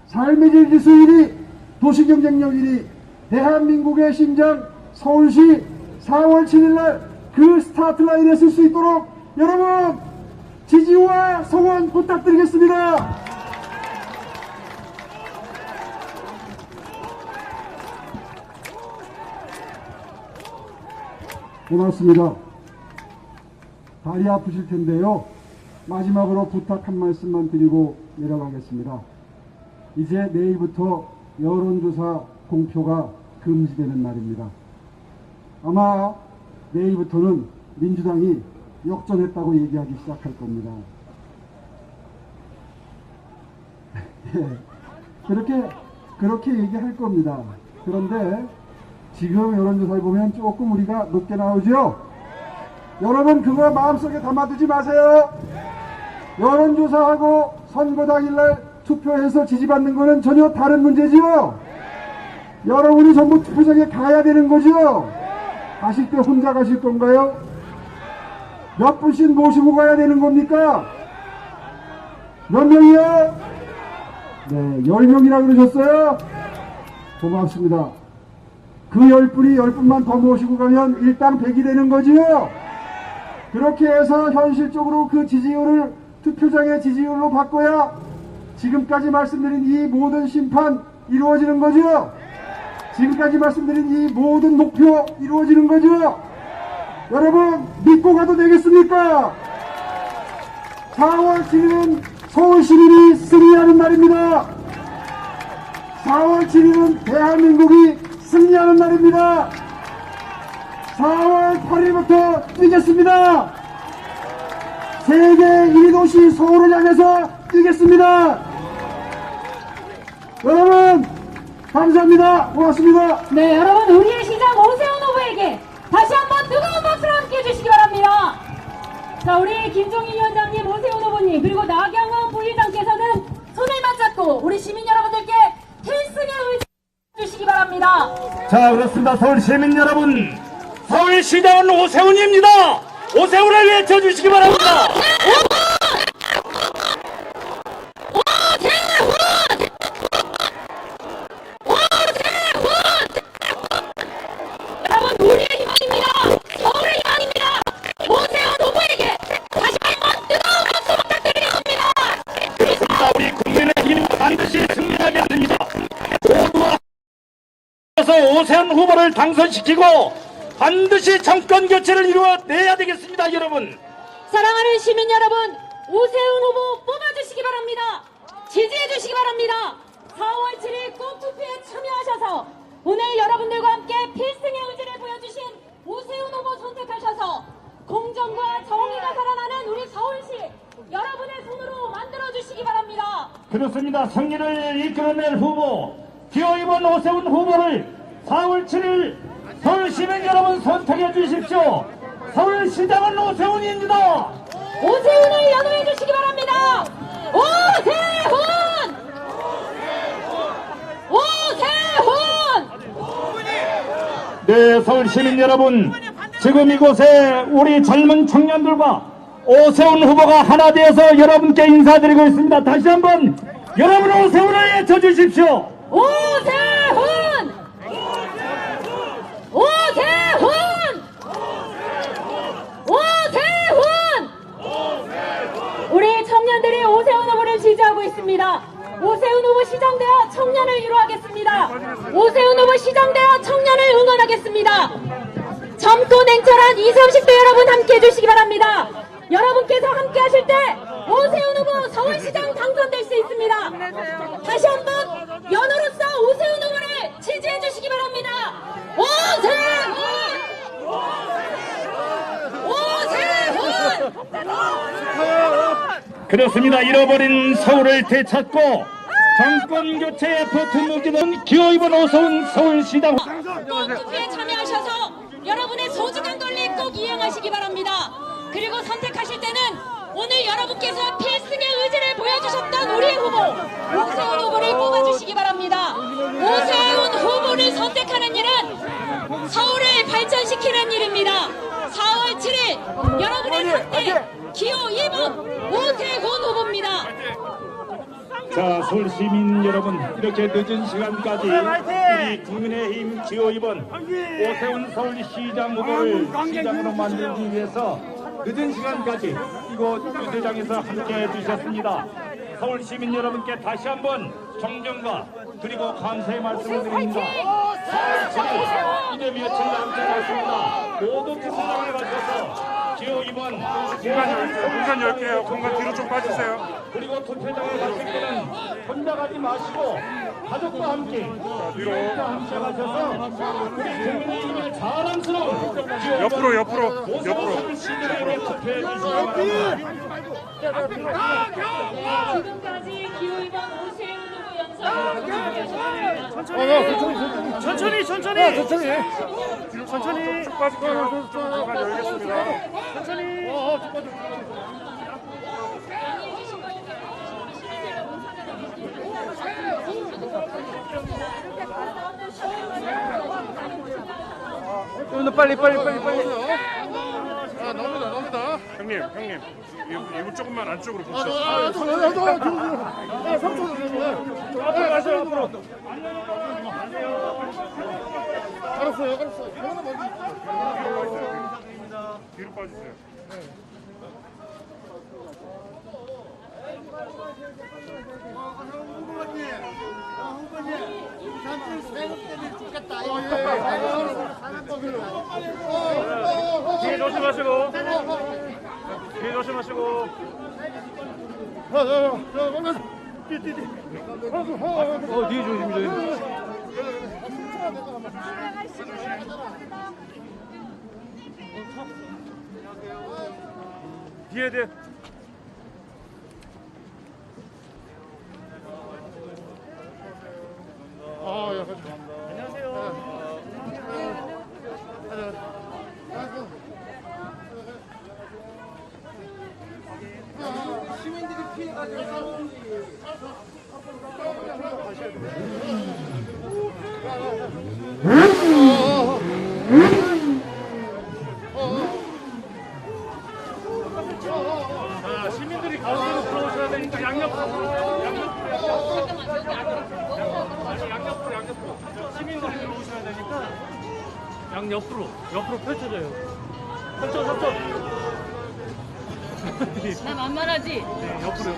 삶의 질 지수 1위, 도시 경쟁력 1위, 대한민국의 심장 서울시 4월 7일날 그 스타트 라인에 설 수 있도록 여러분 지지와 성원 부탁드리겠습니다. 고맙습니다. 다리 아프실 텐데요. 마지막으로 부탁 한 말씀만 드리고 내려가겠습니다. 이제 내일부터 여론조사 공표가 금지되는 날입니다. 아마 내일부터는 민주당이 역전했다고 얘기하기 시작할 겁니다. 그렇게 얘기할 겁니다. 그런데 지금 여론조사를 보면 조금 우리가 높게 나오죠? 여러분 그거 마음속에 담아두지 마세요. 여론조사하고 선거 당일날 투표해서 지지받는 거는 전혀 다른 문제지요. 여러분이 전부 투표장에 가야 되는 거죠. 가실 때 혼자 가실 건가요? 몇 분씩 모시고 가야 되는 겁니까? 몇 명이요? 네, 10명이라 그러셨어요? 고맙습니다. 그 10분이 10분만 더 모시고 가면 일당 100이 되는 거지요? 그렇게 해서 현실적으로 그 지지율을 투표장의 지지율로 바꿔야 지금까지 말씀드린 이 모든 심판 이루어지는 거죠? 지금까지 말씀드린 이 모든 목표 이루어지는 거죠? 여러분 믿고 가도 되겠습니까? 4월 7일은 서울 시민이 승리하는 날입니다. 4월 7일은 대한민국이 승리하는 날입니다. 4월 8일부터 뛰겠습니다. 세계 1위 도시 서울을 향해서 뛰겠습니다. 여러분 감사합니다. 고맙습니다. 네, 여러분 우리의 시장 오세훈 후보에게 다시 한번 뜨거운 박수를 함께 해주시기 바랍니다. 자, 우리 김종인 위원장님, 오세훈 후보님, 그리고 나경원 부의장께서는 손을 맞잡고 우리 시민 여러분들께 필승의 의지 주시기 바랍니다. 자, 그렇습니다. 서울 시민 여러분, 서울시장은 오세훈입니다. 오세훈을 외쳐주시기 바랍니다. 여러분 우리의 희망입니다. 서울의 희망입니다. 오세훈 후보에게 다시 한번 뜨거운 박수 부탁드리겠습니다. 그렇습니다. 우리 국민의힘 반드시 승리하겠습니다. 모두와 함께서 오세훈 후보를 당선시키고 반드시 정권 교체를 이루어내야 되겠습니다. 여러분, 사랑하는 시민 여러분, 오세훈 후보 뽑아주시기 바랍니다. 지지해주시기 바랍니다. 4월 7일 꼭 투표에 참여하셔서 오늘 여러분들과 함께 필승의 의지를 보여주신 오세훈 후보 선택하셔서 공정과 정의가 살아나는 우리 서울시 여러분의 손으로 만들어주시기 바랍니다. 그렇습니다. 승리를 이끌어낼 후보 기호이번 오세훈 후보를 4월 7일 서울시민 여러분 선택해 주십시오. 서울시장은 오세훈입니다. 오세훈을 연호해 주시기 바랍니다. 오세훈! 오세훈! 네, 서울시민 여러분, 지금 이곳에 우리 젊은 청년들과 오세훈 후보가 하나 되어서 여러분께 인사드리고 있습니다. 다시 한번 여러분 오세훈을 외쳐주십시오. 오세훈! 오세훈! 오세훈! 우리 청년들이 오세훈 후보를 지지하고 있습니다. 오세훈 후보 시정되어 청년을 이루하겠습니다. 오세훈 후보 시정되어 청년을 응원하겠습니다. 젊고 냉철한 20, 30대 여러분 함께 해주시기 바랍니다. 여러분께서 함께 하실 때 오세훈 후보 서울시장 당선될 수 있습니다. 다시 한번 연호로서 오세훈 후보를 지지해 주시기 바랍니다. 오세훈! 오세훈! 그렇습니다. 잃어버린 서울을 되찾고 정권 교체에 버튼 누기는 기호이번 오세훈 서울시장. 꼭 투표에 참여하셔서 여러분의 소중한 권리 꼭 이용하시기 바랍니다. 그리고 선택하실 때는 오늘 여러분께서 필승의 의지를 보여주셨던 우리 후보 오세훈 후보를 뽑아주시기 바랍니다. 오세훈 후보를 선택하는 일은 서울을 발전시키는 일입니다. 4월 7일 여러분의 선택 기호 2번 오세훈 후보입니다. 자, 서울 시민 여러분, 이렇게 늦은 시간까지 우리 국민의힘 기호 2번 오세훈 서울시장 후보를 시장으로 만들기 위해서 늦은 시간까지 이곳 유세장에서 함께해 주셨습니다. 서울 시민 여러분께 다시 한번 존경과 그리고 감사의 말씀을 드립니다. 4월 7일 이제 며칠 남지 않았습니다. 모두 투표장에 가셔서 기호 2번 공간 10개요. 공간 뒤로 좀 빠지세요. 그리고 투표장에 가실 때는 혼자 가지 마시고 가족과 함께 가족과 함께 가셔서 우리 국민의힘의 자랑스러운 옆으로 서울시장에 투표해 주시기 바랍니다. 지금까지 기호 2번 오세훈 후보 연설을 천천히 쭉 빠질게요. 공간 열겠습니다. 천천히. 빨리. 넘니다. 형님. 이거 조금만 안쪽으로 보시죠. 앞으로. 알았어요. 뒤로 빠지세요. 뒤에 조심하시고. 뒤에 조심히. 뒤에. 시민들이 피해가지고 시민들이 가운데로 들어오셔야 되니까 양옆으로. 시민들이 들어오셔야 되니까 옆으로 펼쳐져요. 펼쳐. 나 만만하지? 네, 옆으로.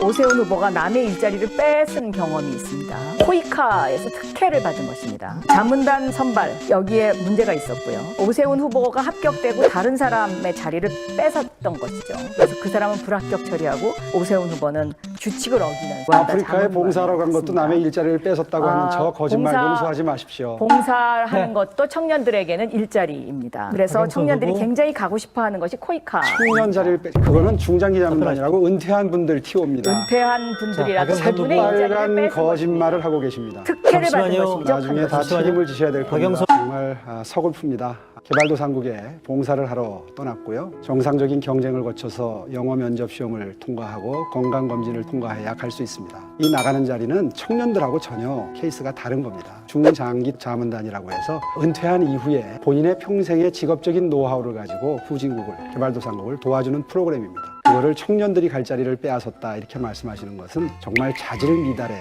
오세훈 후보가 남의 일자리를 뺏은 경험이 있습니다. 코이카에서 특혜를 받은 것입니다. 자문단 선발 여기에 문제가 있었고요. 오세훈 후보가 합격되고 다른 사람의 자리를 뺏었던 것이죠. 그래서 그 사람은 불합격 처리하고 오세훈 후보는 규칙을 어기는 아프리카에 봉사하러 간 것도 남의 일자리를 뺏었다고 하는 저 거짓말 용서하지 마십시오. 봉사하는 것도 청년들에게는 일자리입니다. 그래서 청년들이 굉장히 가고 싶어하는 것이 코이카. 청년 자리를 그거는 중장기 자문단이라고 은퇴한 분들 티오입니다. 은퇴한 분들이라도 그분의 일자리를 빨간 뺏은 거짓말을 하고 계십니다. 특혜를 받은 것입니다. 나중에 다 책임을 지셔야 될 겁니다. 정말 서글픕니다. 개발도상국에 봉사를 하러 떠났고요. 정상적인 경쟁을 거쳐서 영어 면접 시험을 통과하고 건강검진을 통과해야 갈 수 있습니다. 이 나가는 자리는 청년들하고 전혀 케이스가 다른 겁니다. 중장기 자문단이라고 해서 은퇴한 이후에 본인의 평생의 직업적인 노하우를 가지고 후진국을, 개발도상국을 도와주는 프로그램입니다. 그거를 청년들이 갈 자리를 빼앗았다 이렇게 말씀하시는 것은 정말 자질 미달의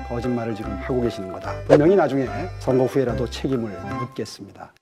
거짓말을 지금 하고 계시는 거다. 분명히 나중에 선거 후에라도 책임을 묻겠습니다.